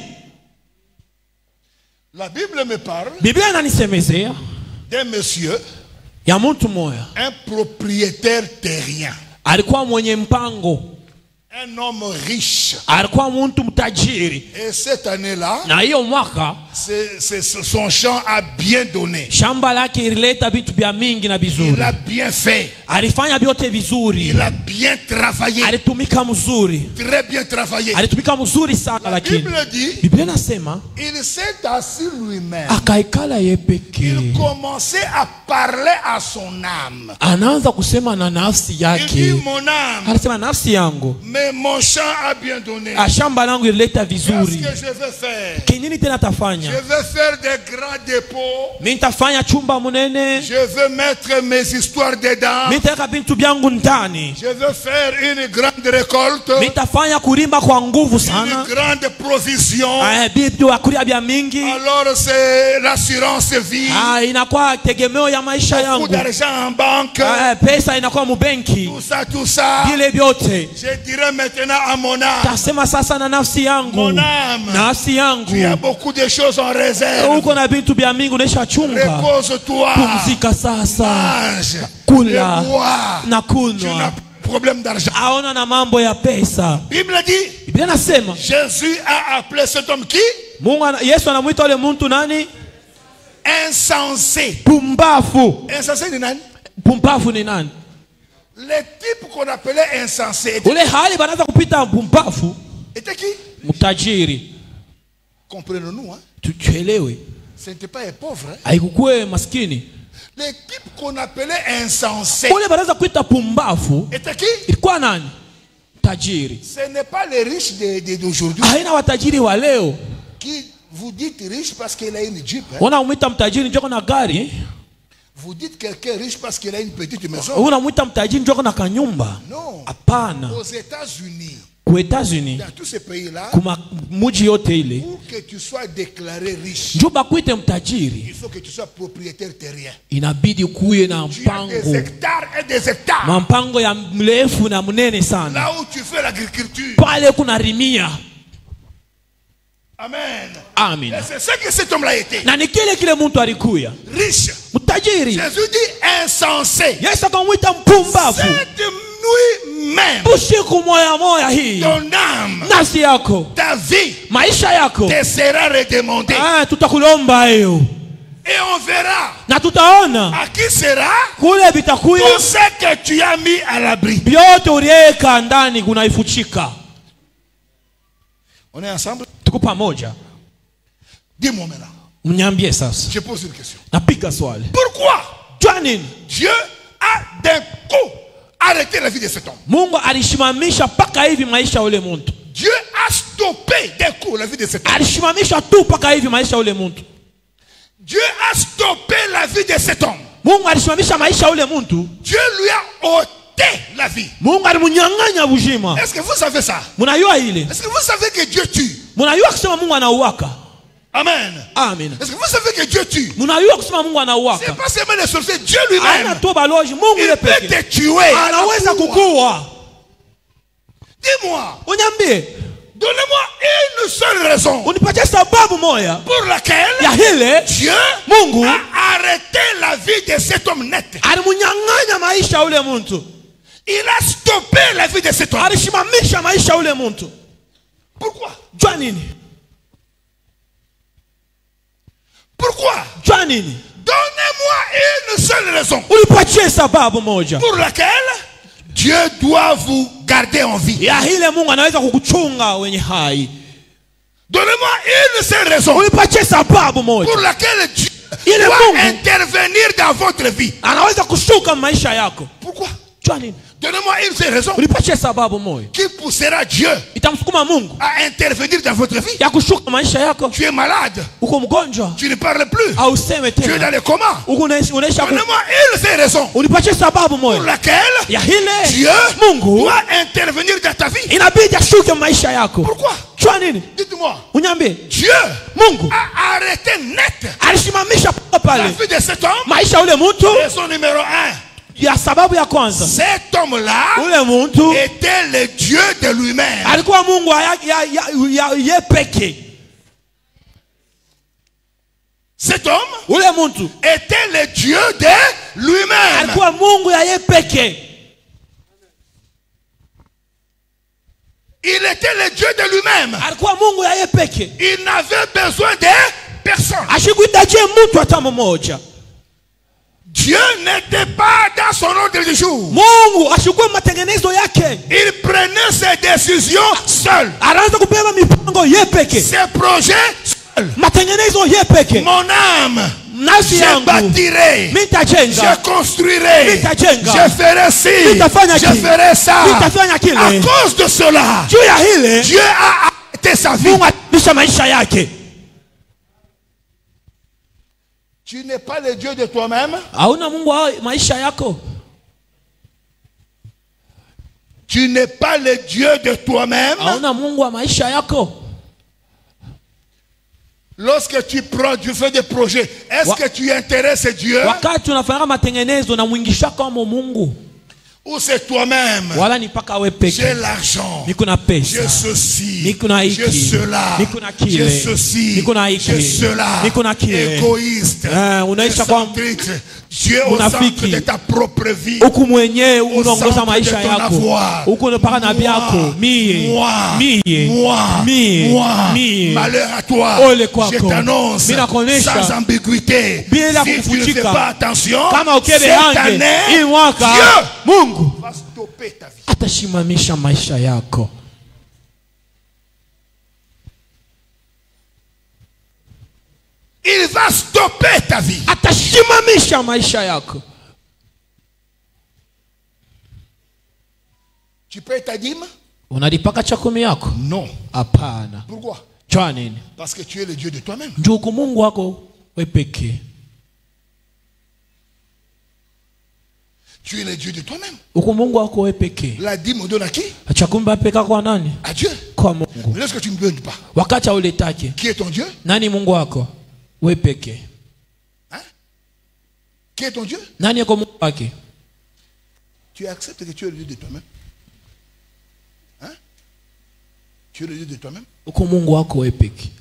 La Bible me parle Biblia inanisemezea d'un monsieur, ya mtu moya un propriétaire terrien, alikuwa mwenye mpango, un homme riche. alikuwa mtu mtajiri, Et cette année-là, na hiyo mwaka son champ a bien donné. shamba lake ilileta vitu vya mingi na Il vizuri. a bien fait. Alifanya vyote vizuri, Il a bien travaillé. alitumika mzuri, Très bien travaillé. alitumika mzuri sana. La Lakini Bible dit, Biblia inasema il s'est assis lui-même. akaikala ye Il pekee, commençait à parler à son âme. anaanza kusema na nafsi Il dit, yake, mon âme, anasema nafsi yangu, mais mon champ a bien donné. shamba langu ilileta Qu'est-ce vizuri, que je vais faire? kinini tena Je tafanya? vais faire des grands dépôts. Mimi nitafanya chumba munene, Je veux mettre mes histoires dedans. mimi nitaweka vitu vyangu ndani, Je veux faire une grande récolte. mimi nitafanya kulimba kwa nguvu sana, Une grande provision. vitu vya kulia vya mingi. Alors c'est l'assurance vie. Inakuwa tegemeo ya maisha Beaucoup yangu. d'argent en banque. Pesa inakuwa mubenki, Tout ça. vile vyote. Je dirais maintenant à mon âme. Tasema sasa na nafsi yangu, Mon âme. nafsi Tu as yangu, beaucoup de choses en réserve. uko na vitu vya mingi unaisha chunga. Repose-toi. Pumzika sasa, Mange. kula Et bois. na Tu n'as kunywa, pas de problème d'argent. aona na mambo ya pesa. Bible dit, Biblia nasema Jésus a appelé cet homme qui? Yesu anamuita ule mtu nani? Insensé. Pumbafu. Insensé ni nani? Pumbafu ni nani? Les types qu'on appelait insensés Ule hali banaanza kupita pumbafu, étaient qui? mtajiri. Comprenons-nous, hein? Tuelewe, Ce n'était pas un pauvre, hein? haikukuwe maskini. Les types qu'on appelait insensés Ule banaanza kuita pumbafu étaient qui? ilikuwa nani? Tajiri. Ce n'est pas les riches d'aujourd'hui Haina watajiri wa leo. qui vous dites riche parce qu'il a une Jeep, hein? Unamwita mtajiri njoko na gari, Vous dites quelqu'un riche parce qu'il a une petite maison. unamwita mtajiri njoko na kanyumba. Non. Hapana. Aux États-Unis, ku États-Unis dans tous ces pays-là, kuma muji yote ile pour que tu sois déclaré riche, njo bakuite mtajiri, il faut que tu sois propriétaire terrien. inabidi kuye na Tu as des mpango, hectares et des hectares. mampango ya mrefu na mnene sana, Là où tu fais l'agriculture. pale kuna rimia. Amen. Amen. Et c'est ce que cet homme-là était. Na ni kile muntu alikuya Riche. mtajiri. Jésus dit insensé. Yesu akamwita mpumbavu. Cette nuit même, Usiku moya hii ton âme, nafsi yako, ta vie, maisha yako te sera redemandée. tutakulomba hiyo, Et on verra na tutaona à qui sera kule bitakuya tout ce que tu as mis à l'abri. vyote uliweka ndani kunaifuchika. On est ensemble? Tuko pamoja. Dis-moi maintenant. Mniambie sasa, Je pose une question. napiga swali. Pourquoi Jua nini Dieu a d'un coup arrêté la vie de cet homme? Mungu alishimamisha paka hivi maisha ya ule muntu? Dieu a stoppé d'un coup la vie de cet homme. Alishimamisha tu paka hivi maisha ya ule muntu? Dieu a stoppé la vie de cet homme. Mungu alishimamisha maisha ya ule muntu? Dieu lui a ôté la vie. Mungu alimunyang'anya bujima. Est-ce que vous savez ça? Munayua ile? Est-ce que vous savez que Dieu tue? Munayua kusema Mungu anauwaka? Amen. Amen. Est-ce que vous savez que Dieu tue? Munayua kusema Mungu C'est anauwaka? pas seulement les sorciers, Dieu Aina lui-même. tu baloji, Mungu Il yule peut peke te tuer. anaweza kukua. Dis-moi, Unyambie, donnez-moi une seule raison unipatie sababu moya pour laquelle ya hile Dieu Mungu a arrêté la vie de cet homme net. alimunyang'anya maisha ya ule muntu. Il a stoppé la vie de cet homme. Alishimamisha maisha ya ule muntu. Pourquoi? Jua nini? Pourquoi? Jua nini? Donnez-moi une seule raison Unipatie sababu moja pour laquelle Dieu doit vous garder en vie. ya hile Mungu anaweza kukuchunga wenye hai. Donnez-moi une seule raison Unipatie sababu moja pour laquelle Dieu ile doit Mungu intervenir dans votre vie. anaweza kushuka maisha yako. Pourquoi? Jua nini? Donnez-moi une seule raison Unipatie sababu moja qui poussera Dieu itamsukuma Mungu à intervenir dans votre vie. ya kushuka maisha yako. Tu es malade, Uko mgonjwa, tu ne parles plus, auseme tu es dans tena, le coma. uko unaisha. Donnez-moi une seule raison Unipatie sababu pour moja laquelle ya hile Dieu Mungu doit intervenir dans ta vie. inabidi ashuke maisha yako. Pourquoi? Jua nini? Dites-moi. Unyambie, Dieu Mungu a arrêté net alishimamisha la pale vie de cet homme. maisha ya ule muntu. Raison numéro 1. Ya sababu ya kwanza, Cet homme-là ule muntu était le Dieu de lui-même. alikuwa Mungu ye peke. Cet homme Ule muntu était le Dieu de lui-même. alikuwa Mungu ya ye peke. Il était le Dieu de lui-même. Alikuwa Mungu ya ye peke. Il n'avait besoin de personne. Ashikuhitaji mtu hata mmoja. Dieu n'était pas dans son ordre du jour. Mungu ashikuwa matengenezo yake. Il prenait ses décisions seul. Anaanza kubeba mipango ye peke. Ses projets seul. Matengenezo ye peke. Mon âme, Nafsi je yangu bâtirai, mitajenga, je construirai, Nitajenga. je ferai ci, Nitafanya je kile. ferai ça. Nitafanya kile. À cause de cela, juu ya hile Dieu a arrêté sa vie. Mungu alisha maisha yake. Tu n'es pas le Dieu de toi-même. Hauna Mungu wa maisha yako. Tu n'es pas le Dieu de toi-même. Hauna Mungu wa maisha yako. Lorsque tu fais des projets, est-ce que tu intéresses Dieu Wakati unafanya matengenezo na mwingisha kama Mungu, ou c'est toi-même? wala ni paka we peke. J'ai l'argent, Niko na pesa, j'ai ceci, niko na hiki, j'ai cela, niko na j'ai kile, ceci, niko na hiki, j'ai cela. niko na kile. Égoïste, Unaisha kwa excentrique. Dieu au centre munafiki. de ta propre vie. Huku mwenyewe Au unaongoza centre maisha de ton yako. avoir. Huku unapaka na vyako. Mie. Malheur à toi. Ole kwako. Je t'annonce Mimi nakuonesha. sans ambiguïté. Bila Si tu ne fais kufuchika. pas attention, Kama ukebe cette hange, année, hii mwaka Dieu Mungu va stopper ta vie. atashimamisha maisha yako. Il va stopper ta vie. Atashimamisha maisha yako. Tu payes ta dîme? Unalipaka cha kumi yako? Non. Hapana. Pourquoi? Jua nini? Parce que tu es le Dieu de toi-même. Njuku Mungu wako we peke. Tu es le Dieu de toi-même. uko Mungu wako wewe pekee. La dîme on donne à qui? Chakumba peka kwa nani? À Dieu. Kwa Mungu. Mais lorsque tu ne donnes pas, Wakati hauletake, qui est ton Dieu? nani Mungu wako? Wewe pekee. Hein? Qui est ton Dieu? Nani yako Mungu wake? Tu acceptes que tu es le Dieu de toi-même? Hein? Tu es le Dieu de toi-même? Uko Mungu wako wewe pekee.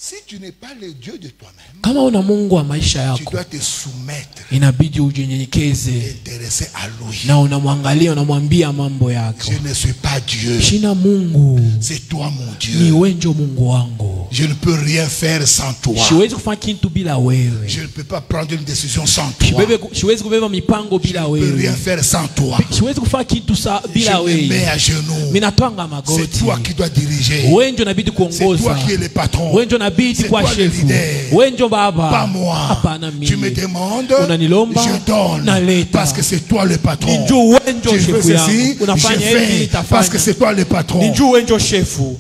Si tu n'es pas le Dieu de toi-même, Kama una Mungu wa maisha tu yako, dois te soumettre, inabidi ujinyenyekeze t'intéresser à lui. na unamwangalia, unamwambia mambo yako. Je ne suis pas Dieu. Sina Mungu, C'est toi mon ni Dieu. wewe ndio Mungu wangu. Je ne peux rien faire sans toi. Siwezi kufanya kitu bila wewe. Je ne peux pas prendre une décision sans toi. Siwezi kubeba mipango Je bila ne peux rien wewe. faire sans toi. Siwezi kufanya kitu bila Je me mets wewe. à genoux. Mimi natwanga C'est magoti. toi qui dois diriger. Wewe ndio inabidi C'est toi kuongoza. qui es le patron. Wewe ndio inabidi C'est kuwa toi le shefu. leader. Wewe ndio baba. Pas moi. Hapana Tu me mimi. demandes, Unanilomba, je donne. naleta. Parce que c'est toi le patron. Ninjua wewe ndio Tu veux shefu yangu. ceci, je Unafanya hivi fais. nitafanya. Parce que c'est toi le patron. Ninjua wewe ndio shefu.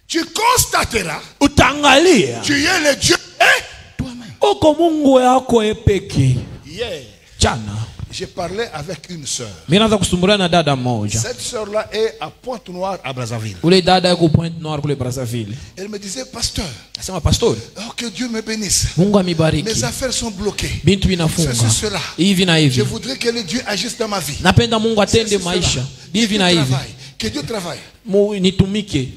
Tu constateras, Utangalia. tu es le Dieu et toi-même. Uko Mungu wako pekee. Hier, Jana j'ai parlé avec une sœur. mimi naanza kusumbuliwa na dada mmoja. Cette sœur-là est à Pointe-Noire, à Brazzaville. Ule dada yuko Point Noir kule Brazzaville. Elle me disait, pasteur, Nasema pastori, oh, que Dieu me bénisse. Mungu amibariki. Mes affaires sont bloquées. Bintu vinafunga. Ceci, cela. Hivi na Je hivi. voudrais que le Dieu agisse dans ma vie. Napenda Mungu atende Ceci, cela. maisha. Que Hivi Dieu na hivi. travaille. Que Dieu travaille. Nitumike.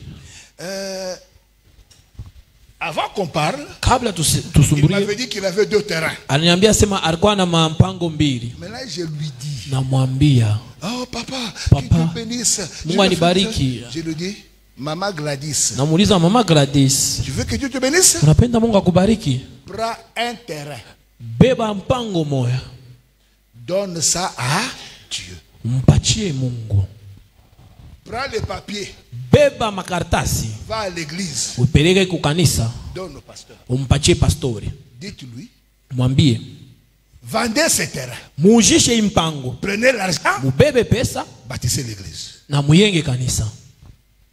Avant qu'on parle, Kabla il tusumbulie, m'avait dit qu'il avait 2 terrains. aliniambia sema alikuwa na mpango mbili. Maintenant, je lui dis, Namwambia, oh papa, Papa, que Dieu bénisse. Mungu anibariki. Je lui dis, maman Gladys, namuuliza mama Gladys, tu veux que Dieu te bénisse? unapenda Mungu akubariki? Prends un terrain. Beba mpango moya. Donne ça à Dieu. Mpachie Mungu. Prends les papiers. Beba makaratasi. Va à l'église. Upeleke kukanisa. Donne au pasteur. Umpachie pastori. Dites-lui, Mwambie, vendez ce terrain. muujishe hii mpango. Prenez l'argent. Mubebe pesa Bâtissez l'église. na muyenge kanisa.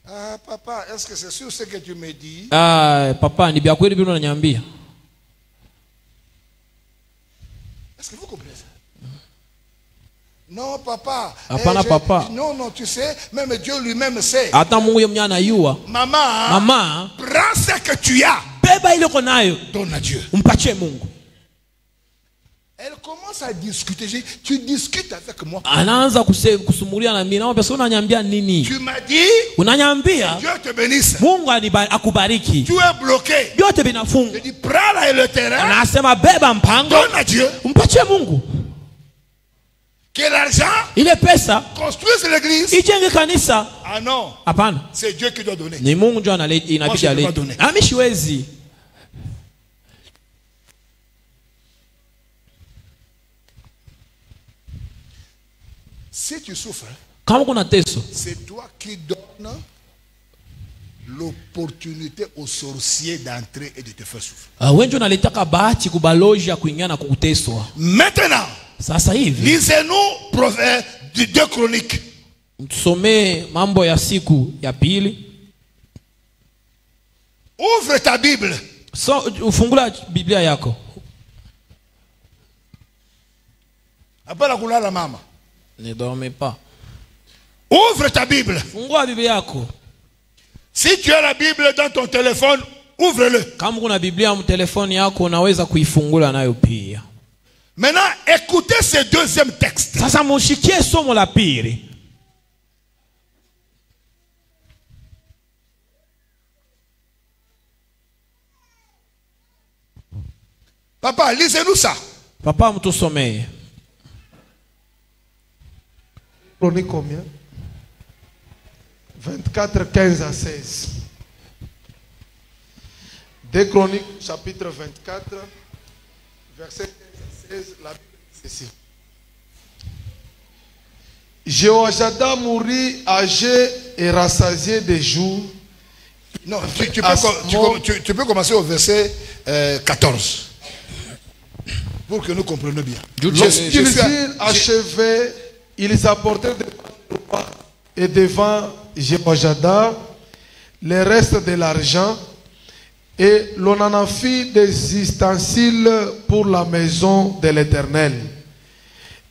Ah, papa, est-ce que c'est sûr ce que tu me dis? Ah, papa, ni bya kweli bino unaniambia? Est-ce que vous comprenez ça? Non, papa. Hapana, papa. Non, non, tu sais, même Dieu lui-même sait. Hata Mungu yeye mwenyewe anayua. Maman, Mama, prends ce que tu as. beba ile uko nayo, Donne à Dieu. umpachie Mungu. Elle commence à discuter. J'ai dit, tu discutes avec moi. Anaanza kusumulia na mimi. Naomba sasa unaniambia nini? Tu m'as dit, Unaniambia Dieu te bénisse. Mungu akubariki. Tu es bloqué. Vyote vinafunga. Je dis, prends là le terrain. Anasema beba mpango, Donne à Dieu. umpachie Mungu. Que l'argent Ile pesa construise l'église. ijenge kanisa. Ah non, Hapana. c'est Dieu qui doit donner. Ni Mungu ndio Moi, inabidi je peux pas alete. donner. Mimi siwezi. Si tu souffres, Kama kuna teso, c'est toi qui donnes l'opportunité aux sorciers d'entrer et de te faire souffrir. wewe ndio unalitaka bahati kubaloji ya kuingia na kukuteswa. Maintenant, Sasa hivi lisez-nous Proverbes 2 Chroniques. tusomee Mambo ya Siku ya Pili. Ouvre ta Bible. So ufungula Biblia yako. Hapana kulala mama. Ne dormez pas. Ouvre ta Bible. Fungua Biblia yako. Si tu as la Bible dans ton téléphone, ouvre-le. Kama kuna Biblia mu telefoni yako unaweza kuifungula nayo pia. Maintenant, écoutez ce deuxième texte. Sasa mushikie somo la pili. Papa, lisez-nous ça. Papa mtusomee. Chronique combien? 24, 15 à 16. 2 Chroniques, chapitre 24, verset 15 à 16, la Bible dit ceci. Jéhoiada mourut âgé et rassasié des jours. Non, tu peux commencer au verset 14. Pour que nous comprenions bien. Lorsqu'ils eurent achevé, ils apportèrent devant le roi et devant Jéhoiada les restes de l'argent Et l'on en a fait des ustensiles pour la maison de l'Éternel,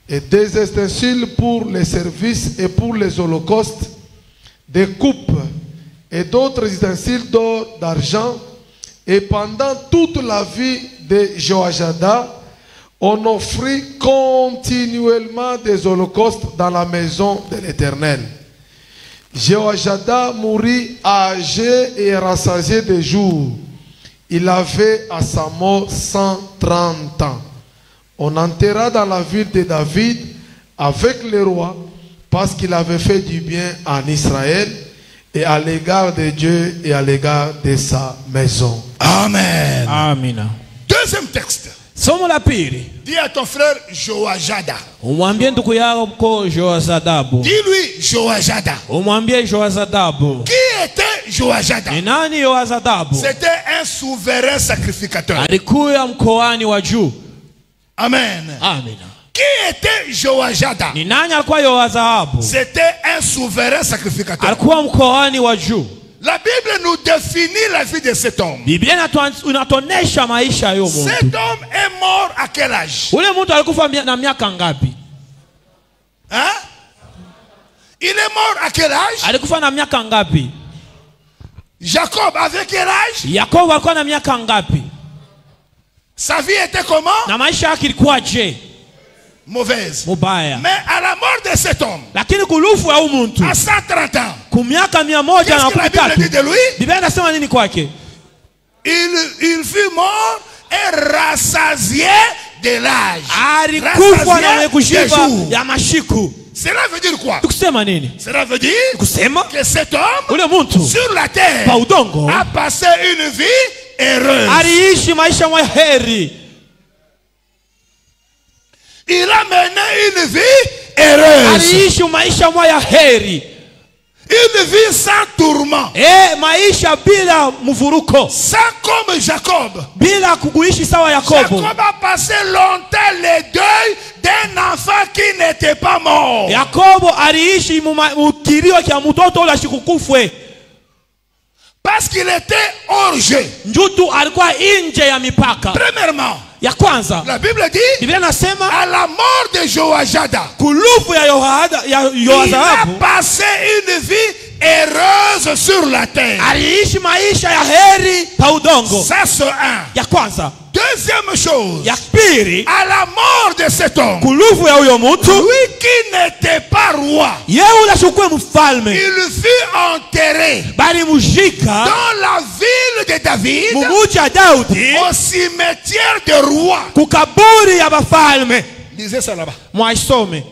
et des ustensiles pour les services et pour les holocaustes, des coupes et d'autres ustensiles d'or, d'argent. Et pendant toute la vie de Joachada, on offrit continuellement des holocaustes dans la maison de l'Éternel. Joachada mourut âgé et rassasié de jours. Il avait à sa mort 130 ans. On enterra dans la ville de David avec le roi, parce qu'il avait fait du bien en Israël et à l'égard de Dieu et à l'égard de sa maison. Amen. Amina. Deuxième texte. Somo la pili. Dis à ton frère Joachada. Umwambie ndugu yako Joazadabu. Dis-lui Joachada. Umwambie Joazadabu. Qui était Joachada? Ni nani Joazadabu? C'était un souverain sacrificateur. Alikuwa mkoani wa juu. Amen. Amina. Qui était Joachada? Ni nani alikuwa Joazabu? C'était un souverain sacrificateur. Alikuwa mkoani wa juu. La Bible nous définit la vie de cet homme. Biblia inatuonesha maisha ya huyo Cet mtu. homme est mort à quel âge? Ule mtu alikufa na miaka ngapi? Hein? Il est mort à quel âge? Alikufa na miaka ngapi? Jacob avec quel âge? Yakobo alikuwa na miaka ngapi? Sa vie était comment? Na maisha yake ilikuwa je? Mauvaise. Mubaya. Mais à la mort de cet homme, Lakini kulufu ya huyu mtu à 130 ans, kumiaka qu'est-ce que la Bible dit 113 de lui? Biblia inasema nini kwake? Il fut mort et rassasié de l'âge. Alikufa na Rassasié des kushiba jours. ya mashiku. Cela veut dire quoi? Tukusema nini? Cela veut dire Kusema que cet homme ule mtu sur la terre pa udongo a passé une vie heureuse. aliishi maisha mwa heri. Il a mené une vie heureuse. Aliishi maisha mwa ya heri. Une vie sans tourment. Maisha bila mvuruko. Sans comme Jacob. Bila kuishi sawa Yakobo. Jacob a passé longtemps le deuil d'un enfant qui n'était pas mort. Yakobo aliishi mukilio kya mtoto ule ashikukufwe. Parce qu'il était hors jeu. Njutu alikuwa nje ya mipaka. Premièrement, Ya kwanza, la Bible dit, Biblia inasema à la mort de Joachada, kulufu ya il a Yoazabu passé une vie heureuse sur la terre. aliishi maisha ya heri pa udongo. Ça c'est un. Ya kwanza. Deuxième chose, Ya pili, à la mort de cet homme, kulufu ya huyo mtu, lui qui n'était pas roi, yeye unashukue mfalme, il fut enterré bali mujika dans la ville de David, mumuji ya Daudi, au cimetière de rois. kukaburi ya bafalme. Lisez ça là-bas. Mwaisome.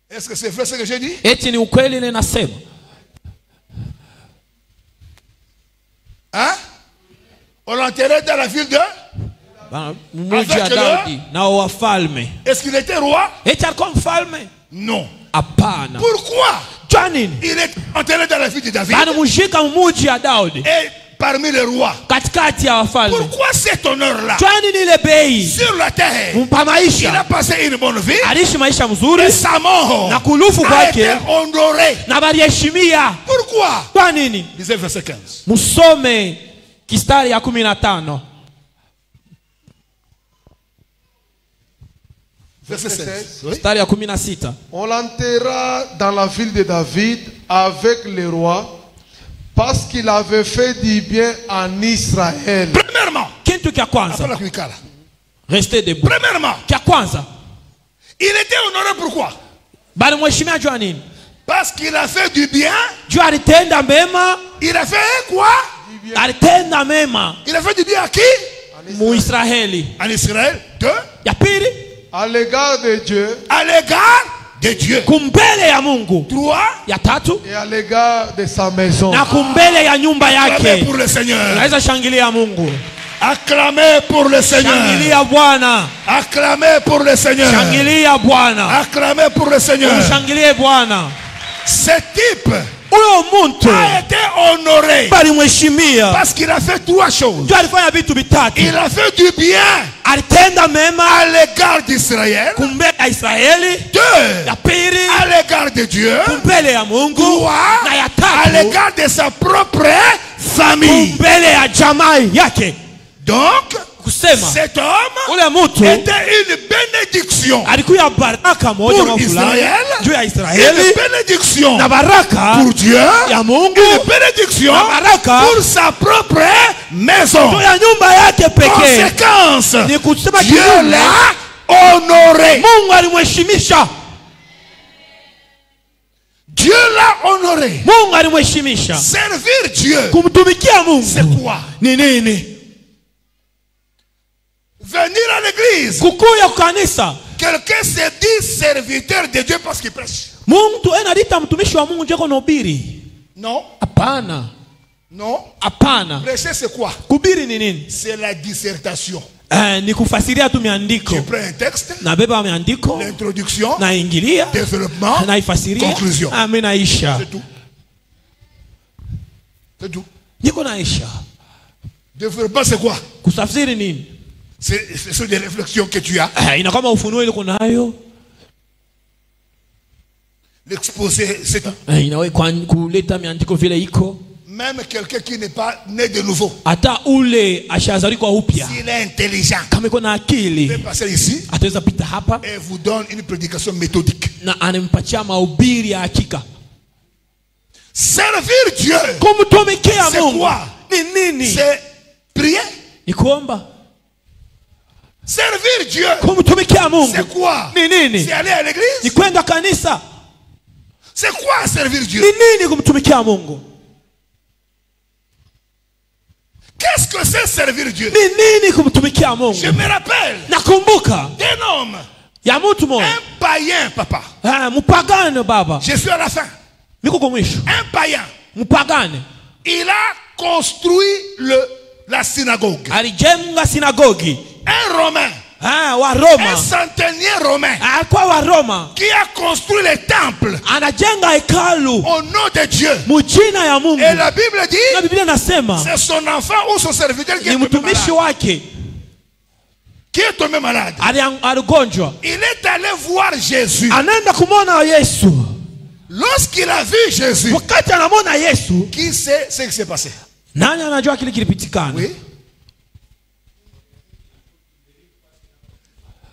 Est-ce que c'est vrai ce que j'ai dit? Eti ni ukweli ile nasema. Hein? On l'enterrait dans la ville de... Mumuji ya Daudi na wafalme. Est-ce qu'il était roi? Eti alikuwa mfalme? Non. Hapana. Pourquoi? Jua nini? Il est enterré dans la ville de David Bali mujika mumuji ya Daudi et parmi les rois. katikati ya wafalme. Pourquoi cet honneur-là? Jua nini ile bei? Sur la terre, Mpa il a maisha. passé une bonne vie Alishi maisha mzuri et sa mort na kulufu a été kwake honoré. na baliheshimia. Pourquoi? Kwa nini? Lisez verset 15. Musome kistari ya 15. Verset 16. Oui. Kistari ya 16. On l'enterra dans la ville de David avec le roi, parce qu'il avait fait du bien en Israël. Premièrement, Kintu kya après kwanza. la cuicala. Restez debout. Premièrement, Kya kwanza. il était honoré pourquoi? Bali mheshimia jua nini? Parce qu'il a fait du bien. Jua alitenda mema. Il a fait quoi? Alitenda mema. Il a fait du bien à qui? Muisraeli. En Israël. Deux. Ya pili, À l'égard de Dieu À l'égard de Dieu. kumbele ya Mungu. Trois. Ya tatu, et à l'égard de sa maison. na kumbele ya nyumba Acclamez yake. pour le Seigneur. Unaweza shangilia Mungu. Acclamez pour le Seigneur. Shangilia Bwana. Acclamez pour le Seigneur. Shangilia Bwana. Acclamez pour le Seigneur. Shangilie Bwana. Ce type Huyo muntu a été honoré balimheshimia parce qu'il a fait 3 choses. ndio alifanya vitu vitatu. Il a fait du bien Alitenda mema à l'égard d'Israël. kumbele ya Israeli. 2. Ya pili À l'égard de Dieu. kumbele ya Mungu. 3. Na ya À tatu l'égard de sa propre famille. kumbele ya jamaa yake. Donc, Kusema cet homme ule mtu était une bénédiction alikuwa baraka moja pour fulani Israël, juu ya une Israeli bénédiction na baraka pour Dieu, ya Mungu une bénédiction na baraka pour sa propre maison. juu ya nyumba yake pekee. Conséquence, Ni kusema Dieu kinyume, l'a honoré. Mungu alimheshimisha. Dieu l'a honoré. Mungu alimheshimisha. Servir Dieu, Kumtumikia Mungu c'est quoi? ni nini? Venir à l'église. Kukuya kanisa. Quelqu'un se dit serviteur de Dieu parce qu'il prêche. Mungu anaita mtumishi wa Mungu jeko nobiri. Non, Hapana. non. Hapana. Prêcher c'est quoi? Kubiri ni nini? C'est la dissertation. Ni kufasiria tu miandiko. Tu prends un texte, Nabeba miandiko, l'introduction, naingilia, développement, naifasiria, conclusion. naisha. C'est tout. C'est tout. Niko naisha. Développement c'est quoi? Kusafsiri nini? Ce sont des réflexions que tu as. Inakuwa ufunuo ile kunayo. L'exposé c'est tout. Inawe kuleta miandiko vile iko. Même quelqu'un qui n'est pas né de nouveau, Hata ule ashazalika upya. s'il est intelligent, Kama iko na il peut akili, passer ici ataweza pita hapa et vous donne une prédication méthodique. na anampatia mahubiri ya hakika. Servir Dieu, Kumtumikia c'est Mungu quoi? ni nini? C'est prier. Ni kuomba. Servir Dieu, Kumtumikia Mungu c'est quoi? ni nini? C'est aller à Ni l'église. kwenda kanisa. C'est quoi servir Dieu? Ni nini kumtumikia Mungu? Qu'est-ce que c'est servir Dieu? Ni nini kumtumikia Mungu? Je me rappelle Nakumbuka d'un homme, ya mtu mmoja. un païen, papa. Mpagano baba. Je suis à la fin. Niko kwa mwisho. Un païen. Mpagano. Il a construit la synagogue. Alijenga sinagogi. Un Romain. Wa Un Roma. centenier romain Kwa wa Roma. qui a construit les temples Anajenga hekalu au nom de Dieu. mujina ya Mungu. Et la Bible Na dit Biblia nasema c'est son enfant ou son serviteur qui ni est tombé mtumishi malade. wake Qui est tombé malade. aligonjwa. Il est allé voir Jésus. Anaenda kumwona Yesu. Lorsqu'il a vu Jésus, Wakati anamwona Yesu, qui sait ce qui s'est passé? nani anajua kile kilipitikana? Oui.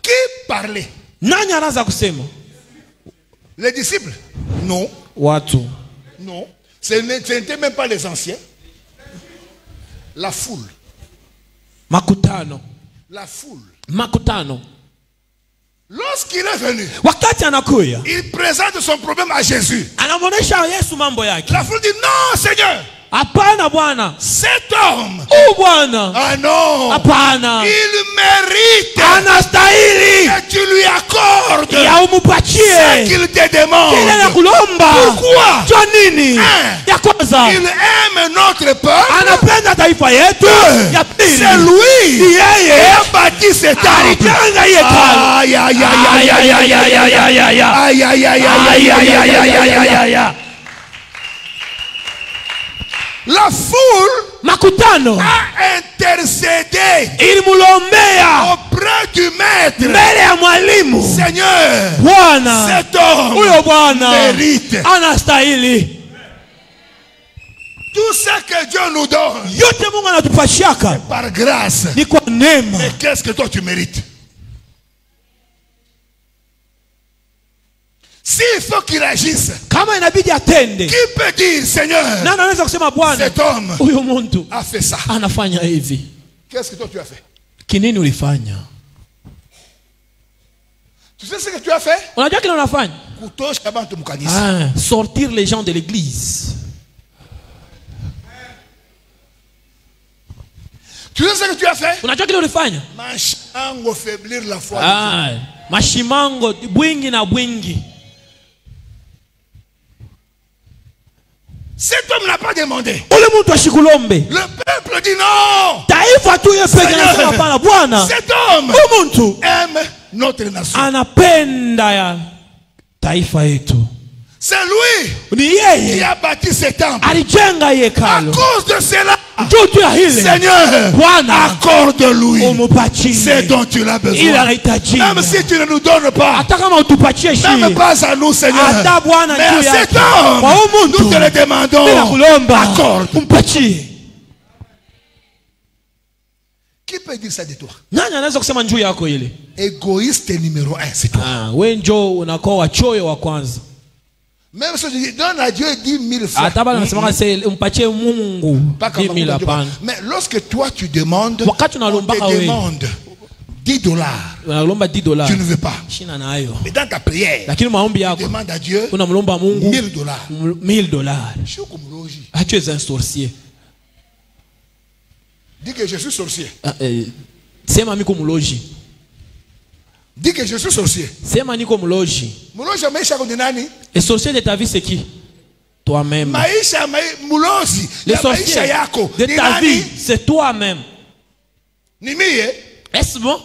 Qui parlait? Nani anaanza kusema? Les disciples? Non. Watu. Non. Ce n'étaient même pas les anciens. La foule. Makutano. La foule. Makutano. Lorsqu'il est venu, Wakati anakuya, il présente son problème à Jésus. anamuonesha Yesu mambo yake. La foule dit non, Seigneur. Hapana Bwana. Cet homme, Bwana. ah non, Hapana. il mérite Anastahili que tu lui accordes ya umupatie ce qu'il te kile demande. nakulomba. Pourquoi? Jua nini? Ya kwanza, Il aime notre peuple. anapenda taifa yetu. Ya pili, C'est lui ni qui yeye a bâti ce temple. alijenga hii hekalu. Aïe, aïe, aïe, aïe, aïe, aïe, aïe, aïe, aïe, aïe, aïe, aïe, aïe, aïe, aïe, aïe, aïe. La foule Makutano a intercédé ilimulombea auprès du maître. mbele ya mwalimu. Seigneur, Bwana, cet homme huyo Bwana mérite anastahili tout ce que Dieu nous donne yote. Mungu anatupashiaka par grâce. ni kwa neema. Mais qu'est-ce que toi tu mérites? S'il faut qu'il agisse, Kama inabidi atende, qui peut dire Seigneur, nani anaweza kusema Bwana, cet homme huyo mtu a fait ça? anafanya hivi? Qu'est-ce que toi tu as fait? Kinini ulifanya? Tu sais ce que tu as fait? Unajua kile unafanya? Kutosha abantu mukanisa. Sortir les gens de l'église. Tu sais ce que tu as fait? Unajua kile ulifanya? Mashango faiblir la foi. Mashimango bwingi na bwingi. Cet homme n'a pas demandé. Ule mtu ashikulombe. Le peuple dit non. Taifa tu yepeke anasema hapana. Bwana, Cet homme huyu mtu aime notre nation. anapenda ya taifa yetu. C'est lui Ni qui yeye a bâti ce temple. alijenga À hekalu. cause de cela, Juu tu ya hile Seigneur, Bwana accorde-lui umupatie ce dont tu as ila besoin. anahitaji. Même si tu ne nous donnes pas, Hata kama utupatie même shi pas à nous, Seigneur, hata Bwana mais juu à yake cet homme, kwa huyu nous te mtu le demandons. bila kulomba Accorde. umpatie. Qui peut dire ça de toi? Nani anaweza kusema njuu yako ile? Égoïste numéro 1, c'est toi. We njo unakuwa wachoyo wa kwanza. Même si je dis, donne à Dieu 10 000 fois. Hata bana nasema umpatie Mungu Pas comme 10,000 hapana. mais lorsque toi tu demandes, Wakati on unalombaka te wewe demande $10. unalomba $10. Tu ne veux pas. Shina nayo. Mais dans ta prière, Lakini maombi tu yako demandes à Dieu unamlomba Mungu $1000. $1,000. Je suis comme logis. Ah, tu es un sorcier. Dis que je suis sorcier. Sema miko mloji. Dis que je suis sorcier. Sema niko mloji. Mloji maisha kwa nani? Et sorcier de ta vie c'est qui? Toi-même. Maisha mlozi. Les Ya maisha sorciers yako. de Ni ta nani? vie c'est toi-même. Ni mie. Est-ce bon?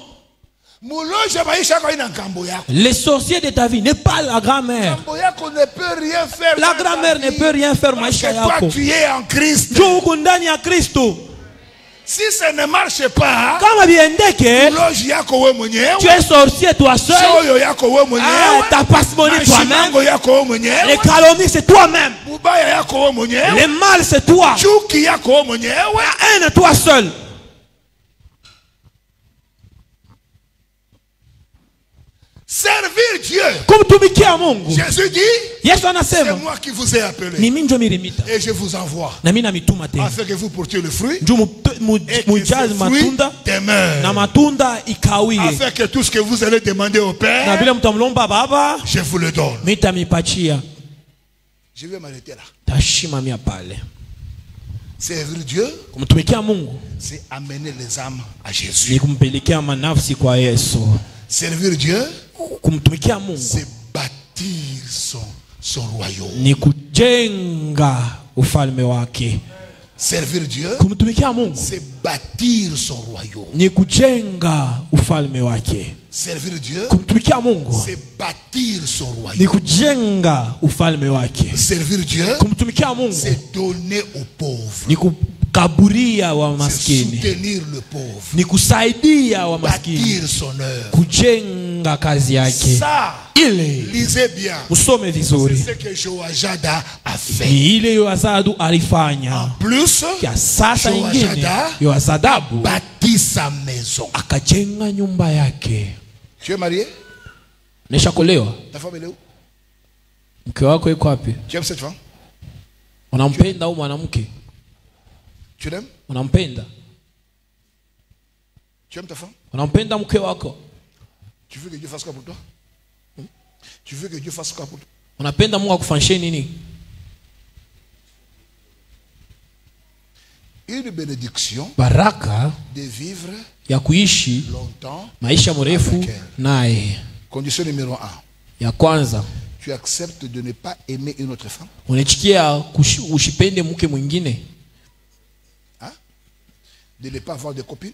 Mloji maisha yako ina ngambo yako. Les sorciers de ta vie n'est pas la grand-mère. Ngambo yako ne peut rien faire. La dans ta grand-mère ne vie. peut rien faire Parce maisha que toi yako. tu es en Christ. Juu uko ndani ya Kristo. Si ça ne marche pas, Kama biendeke, mloji yako wewe mwenyewe. tu es sorcier toi seul. Shoyo yako wewe mwenyewe. Ta parcimonie toi-même. Mashimango yako wewe mwenyewe. Les calomnies c'est toi-même. Mubaya yako wewe mwenyewe. Le mal c'est toi. Chuki yako wewe mwenyewe. La haine toi seul. Servir Dieu. Kumtumikia Mungu. Jésus dit, Yesu c'est anasema moi qui vous ai appelé. ni mimi ndio mirimita. Et je vous envoie. Na mimi namituma tena. Afin que vous portiez le fruit. Juu Et que mujaze ce fruit matunda demeure. na matunda ikawie. Afin que tout ce que vous allez demander au Na Père, vile mtamlomba Baba, je vous le donne. mitamipatia. Je vais m'arrêter là. Tashimamia pale. Servir Dieu, Kumtumikia Mungu c'est amener les âmes à Jésus. ni kumpelekea manafsi kwa Yesu. Servir Dieu, Kumtumikia Mungu c'est bâtir son royaume. ni kujenga ufalme wake. Servir Dieu, Kumtumikia Mungu c'est bâtir son royaume. ni kujenga ufalme wake. Servir Dieu, Kumtumikia Mungu c'est bâtir son ni royaume. kujenga ufalme wake. Servir Dieu, Kumtumikia Mungu c'est donner aux pauvres. ni kukaburia wa C'est maskini, soutenir le pauvre. ni kusaidia wa maskini, Bâtir son œuvre. kujenga kazi yake. Ça, Ile lisez bien. usome C'est vizuri, ce que Joachada a fait. ni ile Yoasadu En alifanya. plus, Ya sasa ingine Joachada Yoasadabu bâtit sa maison. akajenga nyumba yake. Tu es marié? Neshakolewa, Ta femme elle est où? mke wako yuko wapi? Tu aimes cette femme? Unampenda au mwanamke? Tu l'aimes? Unampenda? Tu aimes ta femme? Unampenda mke wako? Tu veux que Dieu fasse quoi pour toi? Tu veux que Dieu fasse quoi pour toi? Unapenda Mungu akufanyie nini? Une bénédiction Baraka de vivre ya kuishi longtemps. maisha mrefu Avec elle. naye. Condition numéro 1. Ya kwanza, Tu acceptes de ne pas aimer une autre femme. unachikia ushipende mke mwingine, Hein? De ne pas avoir de copine.